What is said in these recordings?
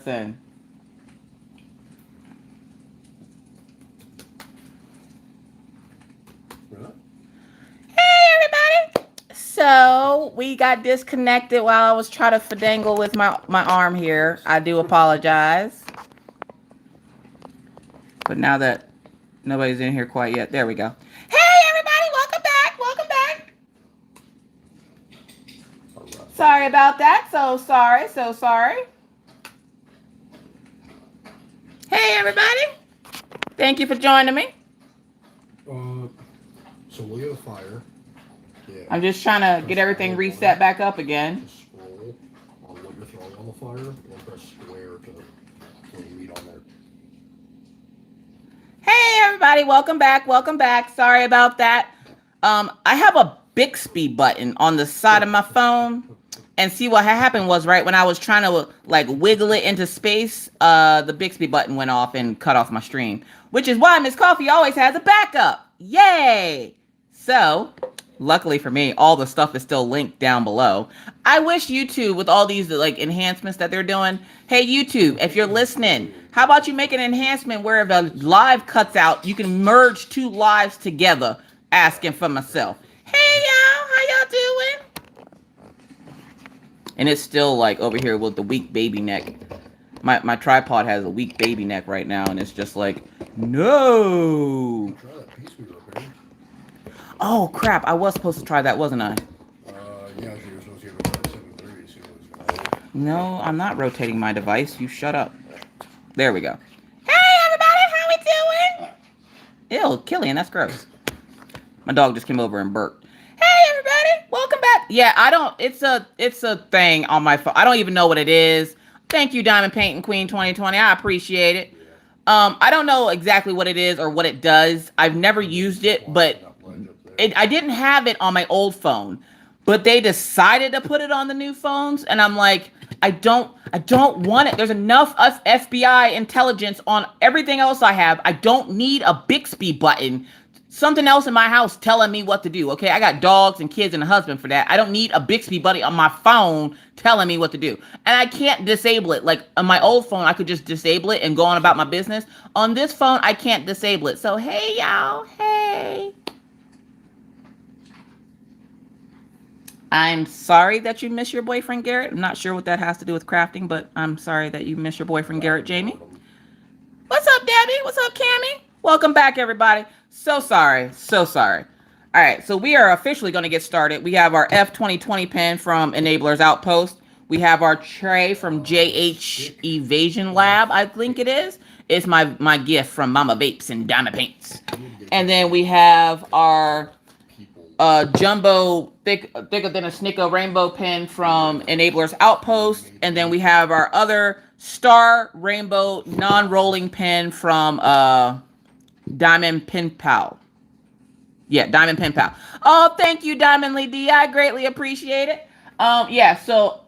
Listen. Really? Hey, everybody. So we got disconnected while I was trying to finagle with my arm here. I do apologize. But now that nobody's in here quite yet, there we go. Hey, everybody. Welcome back. Welcome back. Right. Sorry about that. So sorry. So sorry. Hey, everybody. Thank you for joining me. So we have a fire. Yeah. I'm just trying to get everything reset back up again. Just scroll on what you're throwing on the fire, and press square to put meat on there. Hey, everybody. Welcome back. Welcome back. Sorry about that. I have a Bixby button on the side of my phone. And see what happened was right when I was trying to like wiggle it into space, the Bixby button went off and cut off my stream, which is why Miss Coffee always has a backup. Yay! So, luckily for me, all the stuff is still linked down below. I wish YouTube, with all these like enhancements that they're doing, hey YouTube, if you're listening, how about you make an enhancement where if a live cuts out, you can merge two lives together? Asking for myself. Hey y'all, how y'all doing? And it's still like over here with the weak baby neck. My tripod has a weak baby neck right now, and it's just like, no. Try that piece we repaired. Oh crap! I was supposed to try that, wasn't I? Yeah, so you're supposed to get it at 7:30. See what it's going to hold. No, I'm not rotating my device. You shut up. There we go. Hey everybody, how we doing? Ew, Killian, that's gross. My dog just came over and burped. Hey everybody, welcome back. Yeah, I don't. It's a thing on my phone. I don't even know what it is. Thank you, Diamond Painting Queen 2020. I appreciate it. I don't know exactly what it is or what it does. I've never used it, but I didn't have it on my old phone. But they decided to put it on the new phones, and I'm like, I don't want it. There's enough FBI intelligence on everything else I have. I don't need a Bixby button. Something else in my house telling me what to do. Okay, I got dogs and kids and a husband for that. I don't need a Bixby button on my phone telling me what to do. And I can't disable it. Like on my old phone, I could just disable it and go on about my business. On this phone, I can't disable it. So hey y'all, hey. I'm sorry that you miss your boyfriend, Garrett. I'm not sure what that has to do with crafting, but I'm sorry that you miss your boyfriend, Garrett, Jamie. What's up, Debbie? What's up, Cammy? Welcome back, everybody. So sorry. So sorry. All right, so we are officially going to get started. We have our F2020 pen from Enablers Outpost. We have our tray from JH Evasion Lab, I think it is. It's my gift from Mama Vapes and Diamond Paints. And then we have our jumbo thicker than a Snicko rainbow pen from Enablers Outpost, and then we have our other star rainbow non-rolling pen from Diamond Pen Pal. Yeah, Diamond Pen Pal. Oh, thank you, Diamond Lee D. I greatly appreciate it. Yeah, so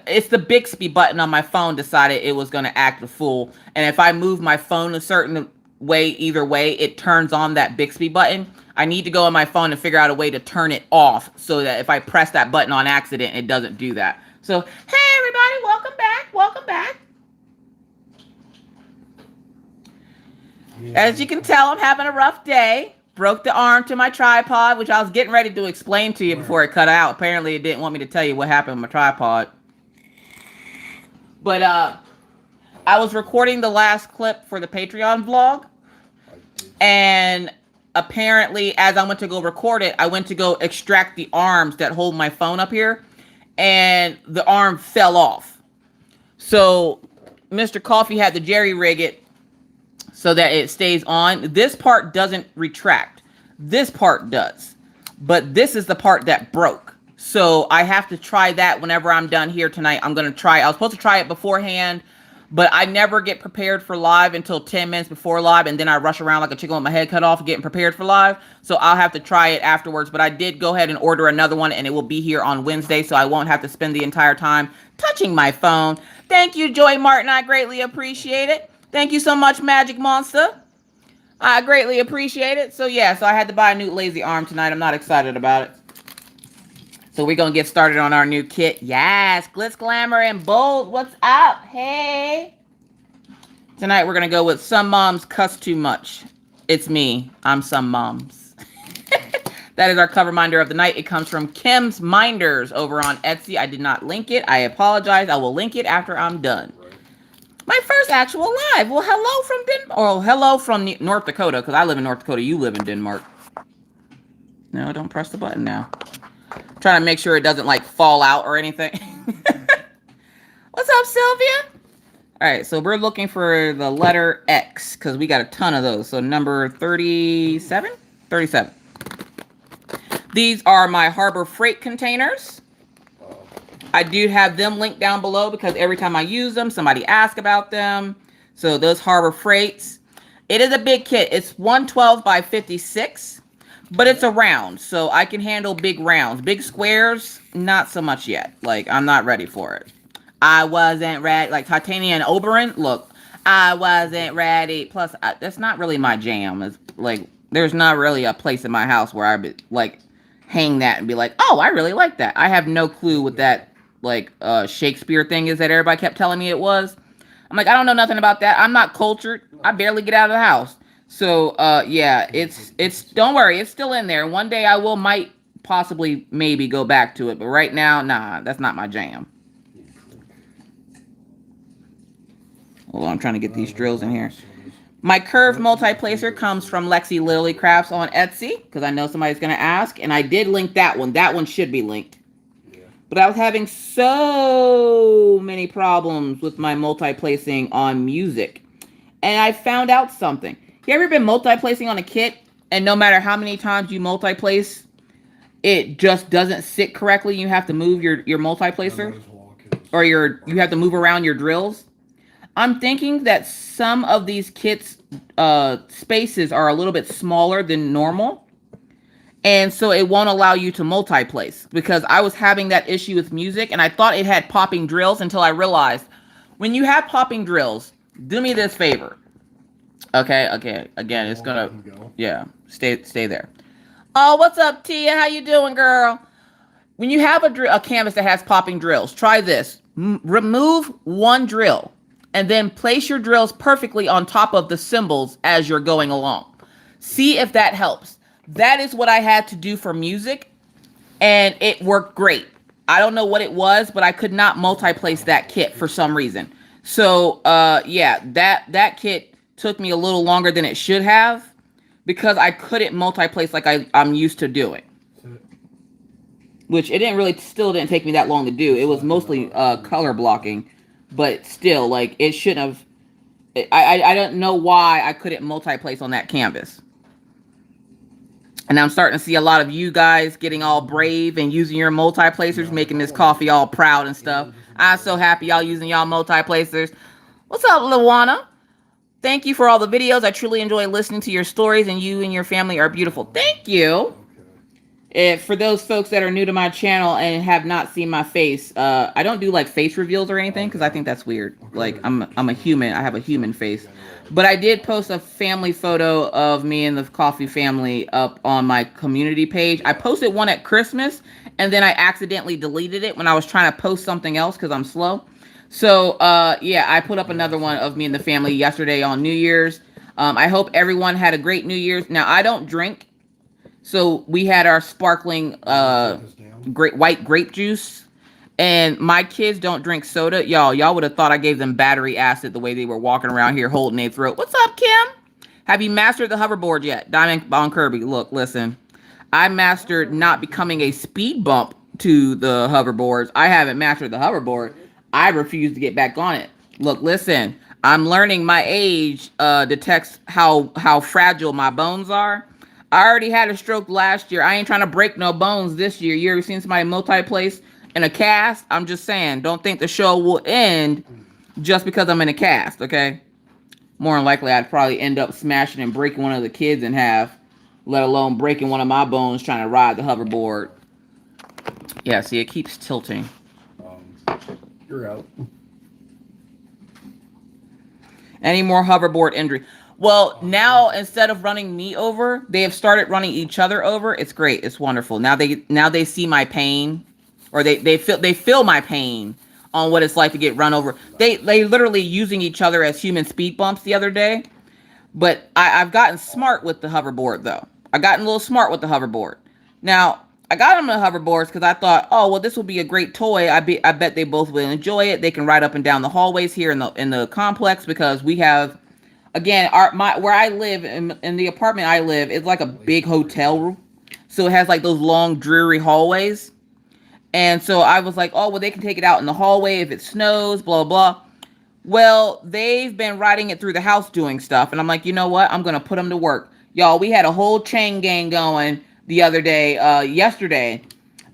it's the Bixby button on my phone decided it was going to act a fool, and if I move my phone a certain way, either way, it turns on that Bixby button. I need to go on my phone and figure out a way to turn it off so that if I press that button on accident, it doesn't do that. So, hey everybody, welcome back, welcome back. As you can tell, I'm having a rough day. Broke the arm to my tripod, which I was getting ready to explain to you before it cut out. Apparently, it didn't want me to tell you what happened with my tripod. But I was recording the last clip for the Patreon vlog, and apparently as I went to go record it, I went to go extract the arms that hold my phone up here, and the arm fell off. So Mr. Coffee had to jerry rig it so that it stays on. This part doesn't retract. This part does. But this is the part that broke. So I have to try that whenever I'm done here tonight. I'm going to try. I was supposed to try it beforehand, but I never get prepared for live until 10 minutes before live, and then I rush around like a chicken with my head cut off getting prepared for live. So I'll have to try it afterwards, but I did go ahead and order another one, and it will be here on Wednesday, so I won't have to spend the entire time touching my phone. Thank you, Joy Martin. I greatly appreciate it. Thank you so much, Magic Monster. I greatly appreciate it. So yeah, so I had to buy a new lazy arm tonight. I'm not excited about it. So we're going to get started on our new kit. Yes, Glitz, Glamour, and Bold. What's up? Hey. Tonight we're going to go with Some Moms Cuss Too Much. It's me. I'm Some Moms. That is our cover minder of the night. It comes from Kim's Minders over on Etsy. I did not link it. I apologize. I will link it after I'm done. My first actual live. Well, hello from Denmark. Or hello from North Dakota, because I live in North Dakota. You live in Denmark. No, don't press the button now. I'm trying to make sure it doesn't like fall out or anything. What's up, Sylvia? All right, so we're looking for the letter X because we got a ton of those. So number 37? 37. These are my Harbor Freight containers. I do have them linked down below because every time I use them, somebody asks about them. So those Harbor Freights. It is a big kit. It's 112 by 56, but it's a round. So I can handle big rounds. Big squares, not so much yet. Like, I'm not ready for it. I wasn't ready. Like Titania and Oberon, look, I wasn't ready. Plus, that's not really my jam. It's like, there's not really a place in my house where I would like hang that and be like, oh, I really like that. I have no clue what that like Shakespeare thing is that everybody kept telling me it was. I'm like, I don't know nothing about that. I'm not cultured. I barely get out of the house. So yeah, it's don't worry, it's still in there. One day I might possibly maybe go back to it, but right now, nah, that's not my jam. Hold on, I'm trying to get these drills in here. My curved multi-placer comes from Lexi Lily Crafts on Etsy, because I know somebody's going to ask, and I did link that one. That one should be linked. Yeah. But I was having so many problems with my multi-placing on music, and I found out something. You ever been multi-placing on a kit, and no matter how many times you multi-place, it just doesn't sit correctly? You have to move your multi-placer, or you have to move around your drills? I'm thinking that some of these kits spaces are a little bit smaller than normal. And so it won't allow you to multi-place. Because I was having that issue with music. And I thought it had popping drills until I realized. When you have popping drills, do me this favor. Okay. Again, it's going to... Yeah. Stay there. Oh, what's up, Tia? How you doing, girl? When you have a canvas that has popping drills, try this. Remove one drill. And then place your drills perfectly on top of the symbols as you're going along. See if that helps. That is what I had to do for music, and it worked great. I don't know what it was, but I could not multi-place that kit for some reason. So, yeah, that kit took me a little longer than it should have because I couldn't multi-place like I'm used to doing. Which it still didn't take me that long to do. It was mostly color blocking. But still, like, it shouldn't have... I don't know why I couldn't multi-place on that canvas. And I'm starting to see a lot of you guys getting all brave and using your multi-placers, making this coffee all proud and stuff. I'm so happy y'all using y'all multi-placers. What's up, Luana? Thank you for all the videos. I truly enjoy listening to your stories, and you and your family are beautiful. Thank you. For those folks that are new to my channel and have not seen my face, I don't do like face reveals or anything because I think that's weird. Like I'm a human. I have a human face. But I did post a family photo of me and the coffee family up on my community page. I posted one at Christmas and then I accidentally deleted it when I was trying to post something else because I'm slow. So yeah, I put up another one of me and the family yesterday on New Year's. I hope everyone had a great New Year's. Now I don't drink. So we had our sparkling white grape juice, and my kids don't drink soda. Y'all would have thought I gave them battery acid the way they were walking around here holding their throat. What's up, Kim? Have you mastered the hoverboard yet? Diamond on Kirby. Look, listen. I mastered not becoming a speed bump to the hoverboards. I haven't mastered the hoverboard. I refuse to get back on it. Look, listen. I'm learning my age detects how fragile my bones are. I already had a stroke last year. I ain't trying to break no bones this year. You ever seen somebody multi-place in a cast? I'm just saying, don't think the show will end just because I'm in a cast, okay? More than likely, I'd probably end up smashing and breaking one of the kids in half, let alone breaking one of my bones trying to ride the hoverboard. Yeah, see, it keeps tilting. You're out. Any more hoverboard injury? Well, now instead of running me over, they have started running each other over. It's great. It's wonderful. Now they see my pain, or they feel my pain on what it's like to get run over. They literally using each other as human speed bumps the other day. But I've gotten smart with the hoverboard though. I gotten a little smart with the hoverboard. Now I got them the hoverboards because I thought, oh well, this will be a great toy. I bet they both will enjoy it. They can ride up and down the hallways here in the complex because we have, again, where I live in the apartment I live, it's like a big hotel room, so it has like those long dreary hallways. And so I was like, oh well, they can take it out in the hallway if it snows, blah blah. Well, they've been riding it through the house doing stuff, and I'm like, you know what? I'm gonna put them to work, y'all. We had a whole chain gang going the other day. Yesterday,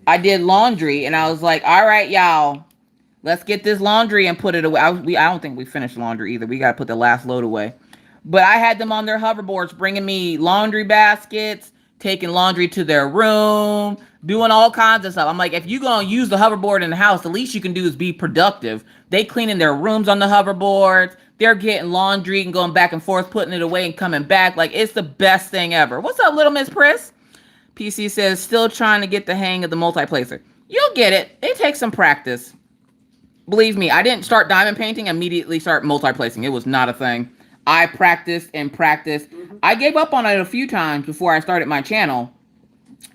I did laundry, and I was like, all right, y'all, let's get this laundry and put it away. I don't think we finished laundry either. We got to put the last load away. But I had them on their hoverboards, bringing me laundry baskets, taking laundry to their room, doing all kinds of stuff. I'm like, if you're going to use the hoverboard in the house, the least you can do is be productive. They cleaning their rooms on the hoverboards. They're getting laundry and going back and forth, putting it away and coming back. Like, it's the best thing ever. What's up, little Miss Priss? PC says, still trying to get the hang of the multi-placer. You'll get it. It takes some practice. Believe me, I didn't start diamond painting, immediately start multi-placing. It was not a thing. I practiced and practiced. I gave up on it a few times before I started my channel.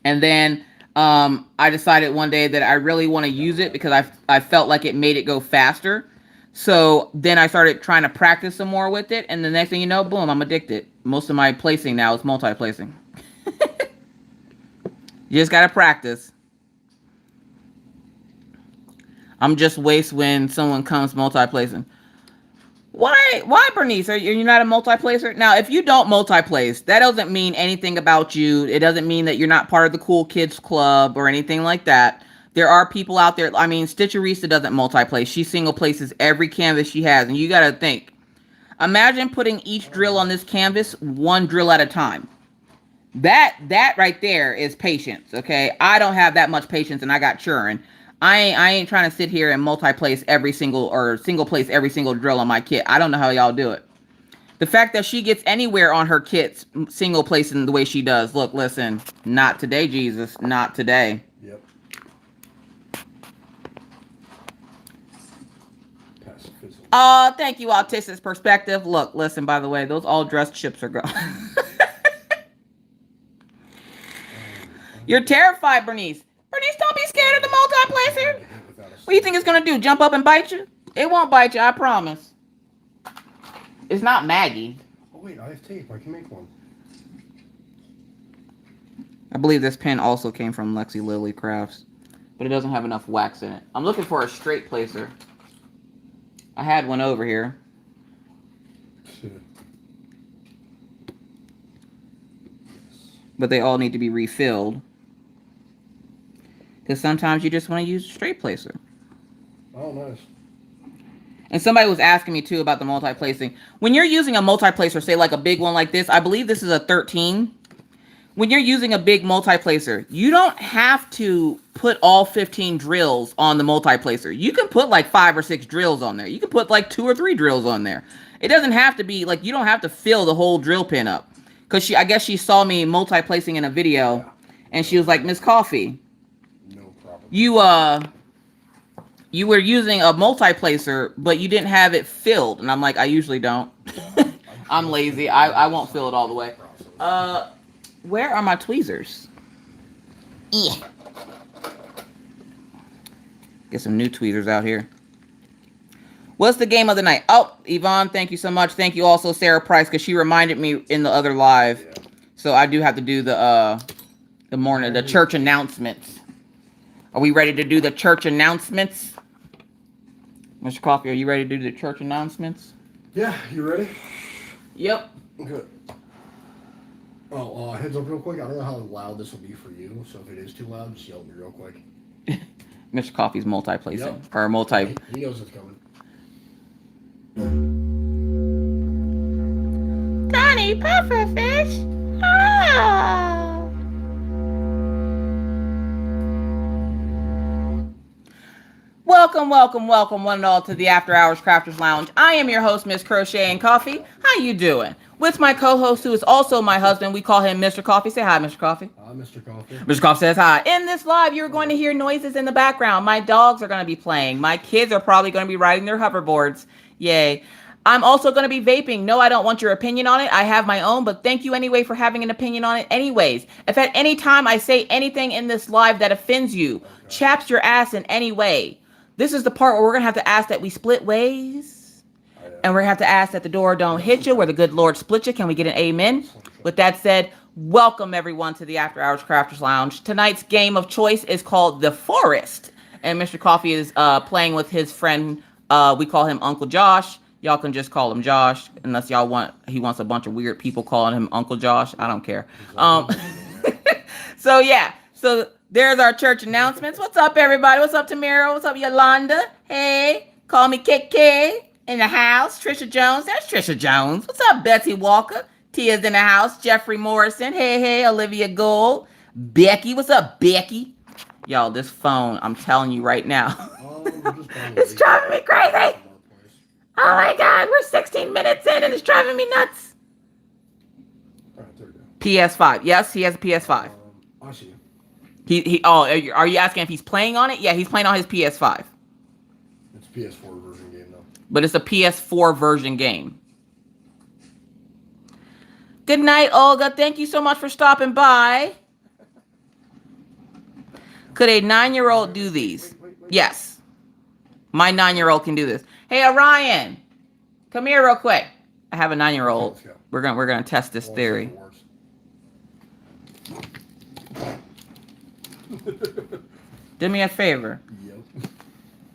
And then I decided one day that I really want to use it because I felt like it made it go faster. So then I started trying to practice some more with it. And the next thing you know, boom, I'm addicted. Most of my placing now is multi-placing. You just got to practice. I'm just waste when someone comes multi-placing. Why, Bernice? Are you not a multi-placer? Now, if you don't multi-place, that doesn't mean anything about you. It doesn't mean that you're not part of the cool kids club or anything like that. There are people out there. I mean, Stitcherista doesn't multi-place. She single places every canvas she has. And you got to think. Imagine putting each drill on this canvas one drill at a time. That right there is patience, okay? I don't have that much patience, and I got churn. I ain't trying to sit here and multi-place every single or single place every single drill on my kit. I don't know how y'all do it. The fact that she gets anywhere on her kits single placing the way she does. Look, listen, not today, Jesus, not today. Yep. Pacifism. Thank you, Autistic Perspective. Look, listen, by the way, those all dressed chips are gone. You're terrified, Bernice. Bernice, don't be scared of the multi-placer. What do you think it's going to do? Jump up and bite you? It won't bite you, I promise. It's not Maggie. Oh, wait, I have tape. I can make one. I believe this pen also came from Lexi Lily Crafts, but it doesn't have enough wax in it. I'm looking for a straight placer. I had one over here. But they all need to be refilled. Because sometimes you just want to use a straight placer. Oh, nice. And somebody was asking me too about the multi-placing. When you're using a multi-placer, say like a big one like this, I believe this is a 13. When you're using a big multi-placer, you don't have to put all 15 drills on the multi-placer. You can put like 5 or 6 drills on there. You can put like 2 or 3 drills on there. It doesn't have to be like, you don't have to fill the whole drill pin up. Because I guess she saw me multi-placing in a video, and she was like, Miss Coffee, no problem. You were using a multi-placer, but you didn't have it filled. And I'm like, I usually don't. I'm lazy. I won't fill it all the way. Where are my tweezers? Yeah. Get some new tweezers out here. What's the game of the night? Oh, Yvonne, thank you so much. Thank you also, Sarah Price, because she reminded me in the other live. Yeah. So I do have to do the church announcements. Are we ready to do the church announcements? Mr. Coffee, are you ready to do the church announcements? Yeah, you ready? Yep. Good. Oh, heads up real quick. I don't know how loud this will be for you, so if it is too loud, just yell at me real quick. Mr. Coffee's multi-placing. Yep. Or multi... He knows it's coming. Tiny pufferfish. Oh. Welcome, one and all to the After Hours Crafters Lounge. I am your host, Miss Crochet and Coffee. How you doing? with my co-host, who is also my husband. We call him Mr. Coffee. Say hi, Mr. Coffee. Hi, Mr. Coffee. Mr. Coffee says hi. In this live, you're going to hear noises in the background. My dogs are going to be playing. My kids are probably going to be riding their hoverboards. Yay. I'm also going to be vaping. No, I don't want your opinion on it. I have my own, but thank you anyway for having an opinion on it anyways. If at any time I say anything in this live that offends you, chaps your ass in any way, this is the part where we're going to have to ask that we split ways. And we're going to have to ask that the door don't hit you, where the good Lord split you. Can we get an amen? With that said, welcome everyone to the After Hours Crafters Lounge. Tonight's game of choice is called The Forest. And Mr. Coffee is playing with his friend. We call him Uncle Josh. Y'all can just call him Josh, unless y'all he wants a bunch of weird people calling him Uncle Josh. I don't care. So yeah, so there's our church announcements. What's up, everybody? What's up, Tamara? What's up, Yolanda? Hey, call me KK in the house. Trisha Jones. That's Trisha Jones. What's up, Betsy Walker? Tia's in the house. Jeffrey Morrison. Hey, Olivia Gold. Becky. What's up, Becky? Y'all, this phone, I'm telling you right now, it's driving me crazy. Oh my God, we're 16 minutes in and it's driving me nuts. All right, there we go. PS5. Yes, he has a PS5. I see you. Are you asking if he's playing on it? Yeah, he's playing on his PS5. It's a PS4 version game though. But it's a PS4 version game. Good night, Olga. Thank you so much for stopping by. Could a 9-year-old do these? Wait. Yes. My 9-year-old can do this. Hey, Orion, come here real quick. I have a 9-year-old. Okay, We're gonna test this theory. Do me a favor. Yep.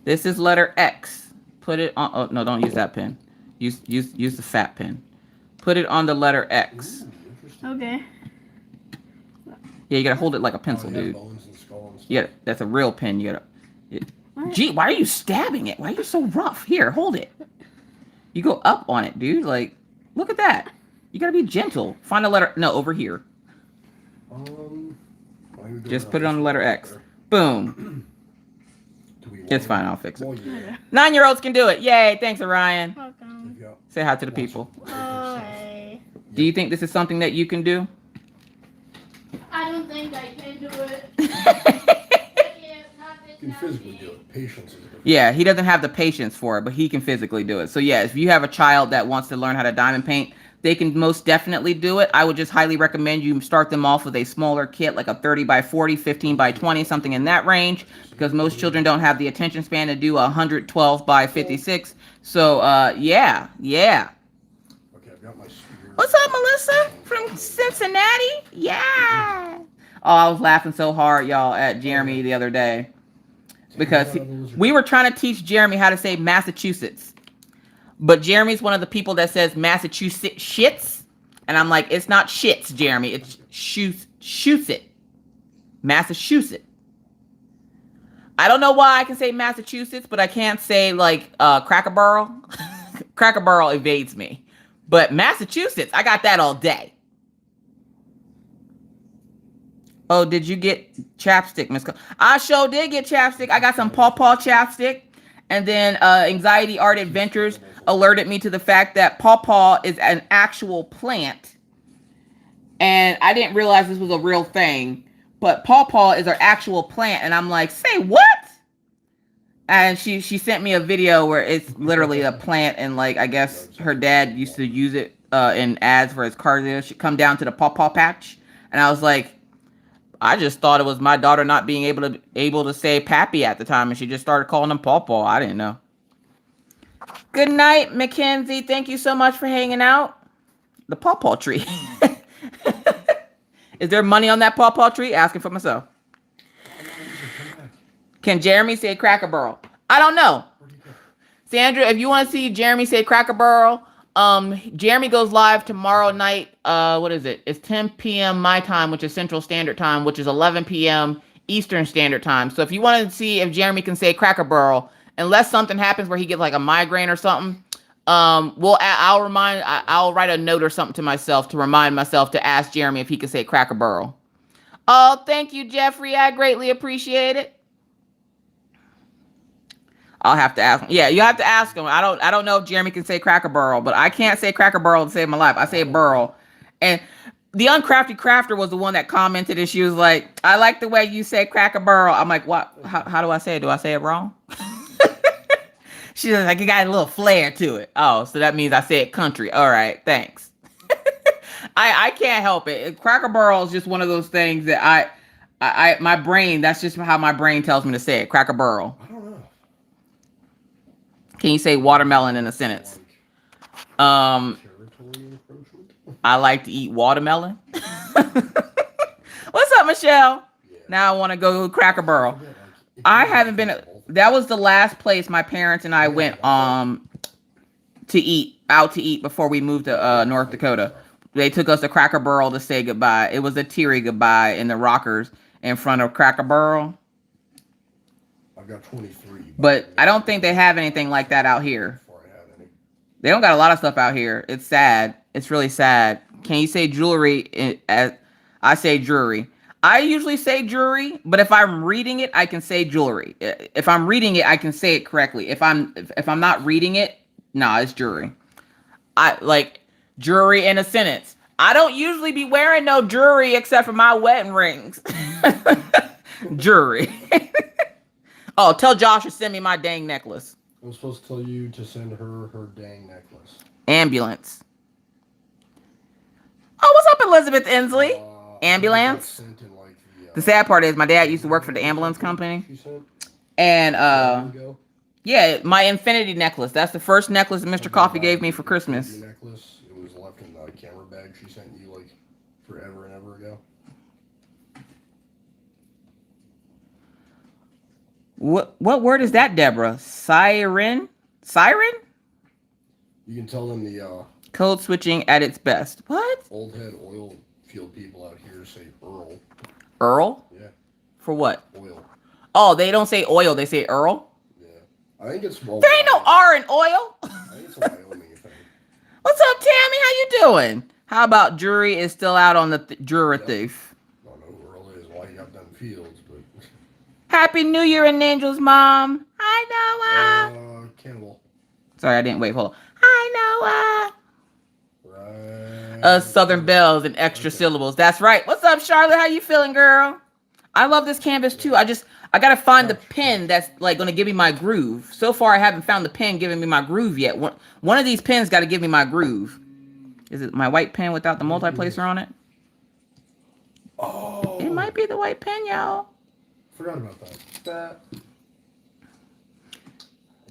This is letter X. Put it on. Oh no, don't use that pen. Use the fat pen. Put it on the letter X. Ooh, Okay. Yeah, you gotta hold it like a pencil, yeah, dude. bones and skull and stuff. Yeah, that's a real pen. You gotta. Gee, why are you stabbing it? Why are you so rough? Here, hold it. You go up on it, dude. Like, look at that. You gotta be gentle. Find a letter. No, over here. Just put it on the letter X. Boom. It's fine. I'll fix it. Well, yeah. 9-year-olds can do it. Yay. Thanks, Orion. Welcome. Yeah. Say hi to the people. Oh, hey. Do you think this is something that you can do? I don't think I can do it. You can physically do it. Patience is a different. Yeah, he doesn't have the patience for it, but he can physically do it. So yeah, if you have a child that wants to learn how to diamond paint, they can most definitely do it. I would just highly recommend you start them off with a smaller kit, like a 30 by 40, 15 by 20, something in that range, because most children don't have the attention span to do 112 by 56. So yeah. Okay, I've got my spear. What's up, Melissa from Cincinnati? Yeah. Oh, I was laughing so hard, y'all, at Jeremy the other day. Because we were trying to teach Jeremy how to say Massachusetts. But Jeremy's one of the people that says Massachusetts shits. And I'm like, it's not shits, Jeremy. It's shoots it. Massachusetts. I don't know why I can say Massachusetts, but I can't say like Cracker Barrel. Cracker Barrel evades me. But Massachusetts, I got that all day. Oh, did you get chapstick, Miss? I sure did get chapstick. I got some Paw chapstick. And then Anxiety Art Adventures alerted me to the fact that Paw is an actual plant. And I didn't realize this was a real thing. But Paw is an actual plant. And I'm like, say what? And she sent me a video where it's literally a plant. And like, I guess her dad used to use it in ads for his cars. She'd come down to the Paw patch. And I was like, I just thought it was my daughter not being able to say pappy at the time, and she just started calling him Paw. I didn't know. Good night, Mackenzie. Thank you so much for hanging out. The Paw tree. Is there money on that Paw tree? Asking for myself. Can Jeremy say Cracker Barrel? I don't know. Sandra, if you want to see Jeremy say Cracker Barrel, Jeremy goes live tomorrow night. What is it? It's 10 p.m. my time, which is Central Standard Time, which is 11 p.m. Eastern Standard Time. So if you want to see if Jeremy can say Cracker Barrel, unless something happens where he gets like a migraine or something, I'll write a note or something to myself to remind myself to ask Jeremy if he can say Cracker Barrel. Oh, thank you, Jeffrey. I greatly appreciate it. I'll have to ask him. Yeah, you have to ask him. I don't know if Jeremy can say Cracker Barrel, but I can't say Cracker Barrel to save my life. I say Burl. And the Uncrafty Crafter was the one that commented, and she was like, I like the way you say Cracker Barrel. I'm like, what? How do I say it? Do I say it wrong? She's like, you got a little flair to it. Oh, so that means I say it country. All right, thanks. I can't help it. Cracker Barrel is just one of those things that my brain, that's just how my brain tells me to say it. Cracker Barrel. I don't know. Can you say watermelon in a sentence? I like to eat watermelon. What's up, Michelle? Yeah. Now I want to go to Cracker Barrel. I haven't been. That was the last place my parents and I went to eat before we moved to North Dakota. They took us to Cracker Barrel to say goodbye. It was a teary goodbye in the rockers in front of Cracker Barrel. I've got 23. But I don't think they have anything like that out here. They don't got a lot of stuff out here. It's sad. It's really sad. Can you say jewelry? I say jewelry. I usually say jewelry, but if I'm reading it, I can say jewelry. If I'm reading it, I can say it correctly. If I'm not reading it, nah, it's jewelry. I like jewelry in a sentence. I don't usually be wearing no jewelry except for my wedding rings. Jewelry. Oh, tell Josh to send me my dang necklace. I'm supposed to tell you to send her dang necklace. Ambulance. Oh, what's up, Elizabeth Inslee? Ambulance. The sad part is my dad used to work for the ambulance company. And yeah, my infinity necklace. That's the first necklace that Mr. Coffee gave me for Christmas. Necklace. It was left in the camera bag she sent you like forever and ever ago. What word is that, Deborah? Siren? Siren? You can tell them the code switching at its best. What? Old head oil field people out here say Earl. Earl? Yeah. For what? Oil. Oh, they don't say oil, they say Earl? Yeah. I think it's there ain't no R in oil. I think it's a Wyoming thing. What's up, Tammy? How you doing? How about jury is still out on the jury thief? I don't know who Earl is, why you got them fields, but Happy New Year and Angel's mom. Hi, Noah. Cannibal. Sorry, I didn't wait. Hold on. Hi, Noah. Right. Southern bells and extra syllables. That's right. What's up, Charlotte? How you feeling, girl? I love this canvas too. I gotta find the pen that's like gonna give me my groove. So far, I haven't found the pen giving me my groove yet. One of these pens got to give me my groove. Is it my white pen without the multiplacer on it? Oh. It might be the white pen, y'all. Forgot about that.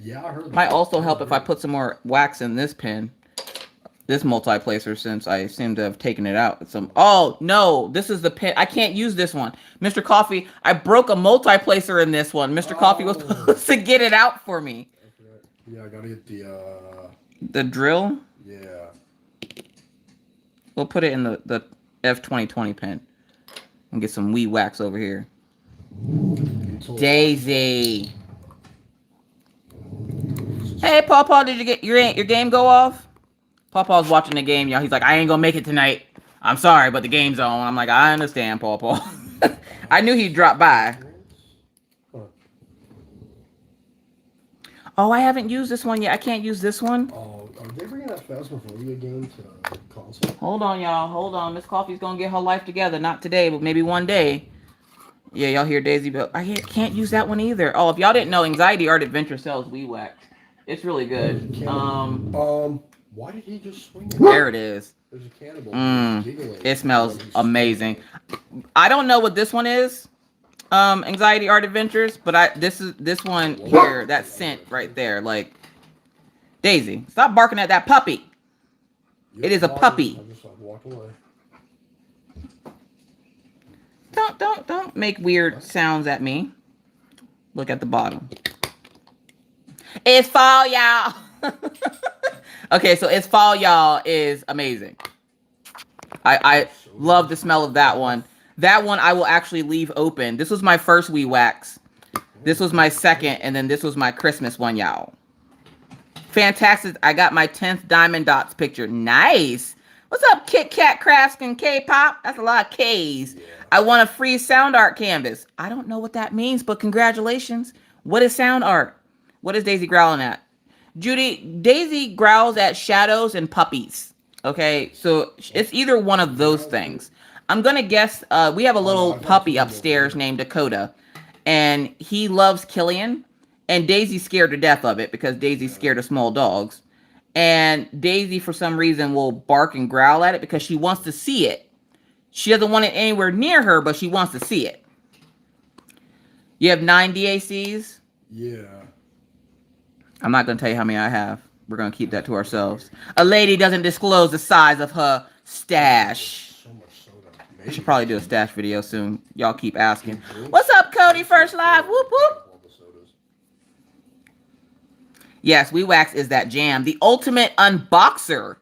Yeah, I heard that. Might also help if I put some more wax in this pen. This multiplacer, since I seem to have taken it out. Oh, no, this is the pen. I can't use this one. Mr. Coffee, I broke a multiplacer in this one. Mr. Coffee was supposed to get it out for me. Yeah, I gotta get the drill? Yeah. We'll put it in the F2020 pen. And get some wee wax over here. Daisy. Hey, Pawpaw, did you get your game go off? Pawpaw's watching the game, y'all. He's like, I ain't gonna make it tonight. I'm sorry, but the game's on. I'm like, I understand, Pawpaw. I knew he'd drop by. Oh, I haven't used this one yet. I can't use this one. Oh, are they bringing that Phasmophobia game to console? Hold on, y'all. Hold on. Miss Coffee's gonna get her life together. Not today, but maybe one day. Yeah, y'all hear Daisy, but I can't use that one either. Oh, if y'all didn't know, Anxiety Art Adventure sells Wee Wax. It's really good. Why did he just swing it? There it is. There's a cannibal. It smells amazing. I don't know what this one is. Anxiety Art Adventures, but this one here, that scent right there, like Daisy, stop barking at that puppy. It is a puppy. I just walk away. Don't make weird sounds at me. Look at the bottom. It's fall, y'all. Okay, so It's Fall, y'all is amazing. I love the smell of that one. That one I will actually leave open. This was my first Wee Wax. This was my second, and then this was my Christmas one, y'all. Fantastic. I got my 10th Diamond Dots picture. Nice. What's up, Kit Kat Crafts and K-Pop? That's a lot of K's. Yeah. I want a free sound art canvas. I don't know what that means, but congratulations. What is sound art? What is Daisy growling at? Judy, Daisy growls at shadows and puppies. Okay, so it's either one of those things. I'm gonna guess. We have a little puppy upstairs named Dakota, and he loves Killian, and Daisy's scared to death of it because Daisy's scared of small dogs. And Daisy, for some reason, will bark and growl at it because she wants to see it. She doesn't want it anywhere near her, but she wants to see it. You have 9 DACs? Yeah. I'm not going to tell you how many I have. We're going to keep that to ourselves. A lady doesn't disclose the size of her stash. So much soda. I should probably do a stash video soon. Y'all keep asking. What's up, Cody? First live. Whoop, whoop. Yes, WeWax is that jam. The ultimate unboxer.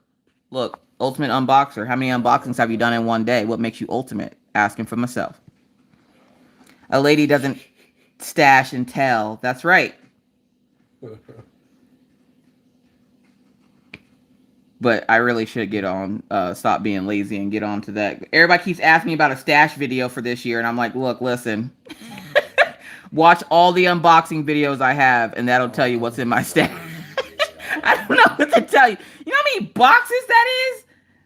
Look, ultimate unboxer. How many unboxings have you done in one day? What makes you ultimate? Asking for myself. A lady doesn't stash and tell. That's right. But I really should get on, stop being lazy and get on to that. Everybody keeps asking me about a stash video for this year. And I'm like, look, listen. Watch all the unboxing videos I have, and that'll tell you what's in my stash. I don't know what to tell you. You know how many boxes that is?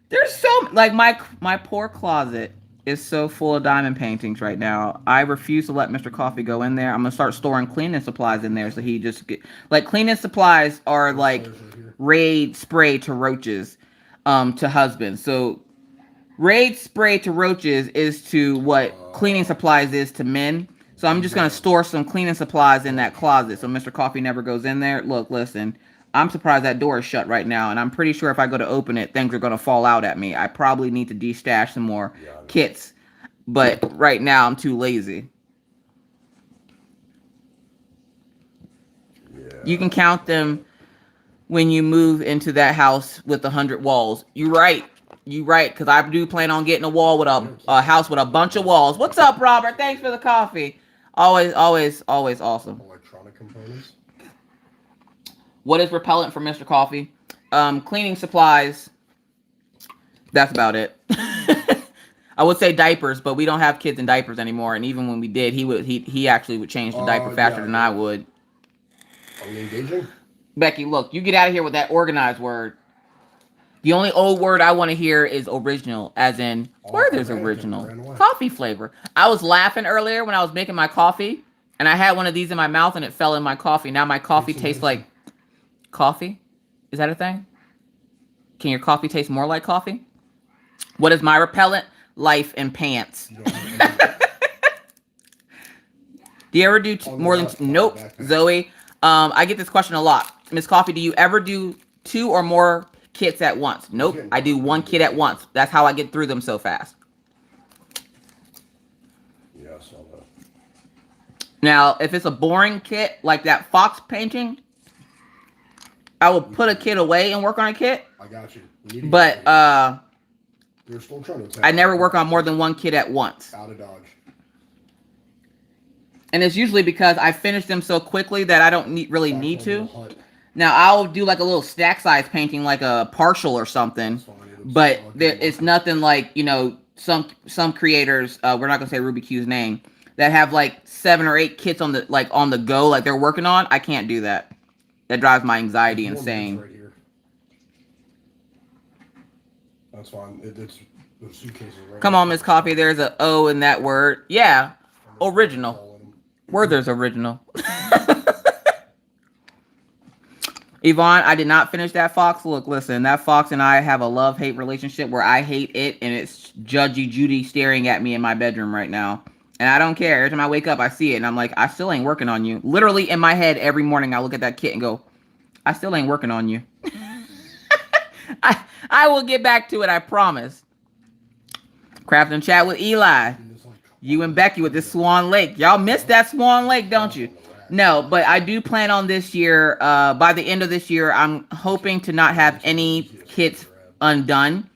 There's so, like, my poor closet is so full of diamond paintings right now. I refuse to let Mr. Coffee go in there. I'm going to start storing cleaning supplies in there so he just get, like, cleaning supplies are like Raid spray to roaches, to husbands. So Raid spray to roaches is to what cleaning supplies is to men. So I'm just going to store some cleaning supplies in that closet so Mr. Coffee never goes in there. Look, listen, I'm surprised that door is shut right now. And I'm pretty sure if I go to open it, things are going to fall out at me. I probably need to de-stash some more kits. But right now, I'm too lazy. Yeah. You can count them when you move into that house with 100 walls. You're right. You're right, because I do plan on getting a wall with a house with a bunch of walls. What's up, Robert? Thanks for the coffee. Always awesome. Electronic components. What is repellent for Mr. Coffee? Cleaning supplies. That's about it. I would say diapers, but we don't have kids in diapers anymore. And even when we did, he actually would change the diaper faster than I would. Are we engaging? Becky, look, you get out of here with that organized word. The only old word I want to hear is original, as in, where there's original. Coffee flavor. I was laughing earlier when I was making my coffee, and I had one of these in my mouth, and it fell in my coffee. Now my coffee tastes like coffee. Is that a thing? Can your coffee taste more like coffee? What is my repellent? Life and pants. Do you ever do more than... Nope, Zoe. I get this question a lot. Miss Coffee, do you ever do 2 or more kits at once? Nope, I do 1 kit at once. That's how I get through them so fast. Yeah, I saw that. Now, if it's a boring kit, like that fox painting, I will put a kit away and work on a kit. I got you. But, you're still trying to I never work on more than 1 kit at once. Out of dodge. And it's usually because I finish them so quickly that I don't really need to. Now, I'll do like a little stack size painting, like a partial or something. But it's nothing like, you know, some creators, we're not going to say Ruby Q's name, that have like 7 or 8 kits on the go, like they're working on. I can't do that. That drives my anxiety insane. Right here. That's fine. It's the suitcases right. Come on, Miss Coffee. There's a O in that word. Yeah. Original. Word there's original. Yvonne, I did not finish that fox. Look, listen, that fox and I have a love-hate relationship where I hate it, and it's Judgy Judy staring at me in my bedroom right now. And I don't care. Every time I wake up, I see it, and I'm like, I still ain't working on you. Literally, in my head, every morning, I look at that kit and go, I still ain't working on you. I will get back to it, I promise. Craft and chat with Eli. You and Becky with this Swan Lake. Y'all missed that Swan Lake, don't you? No, but I do plan on this year, by the end of this year, I'm hoping to not have any kits undone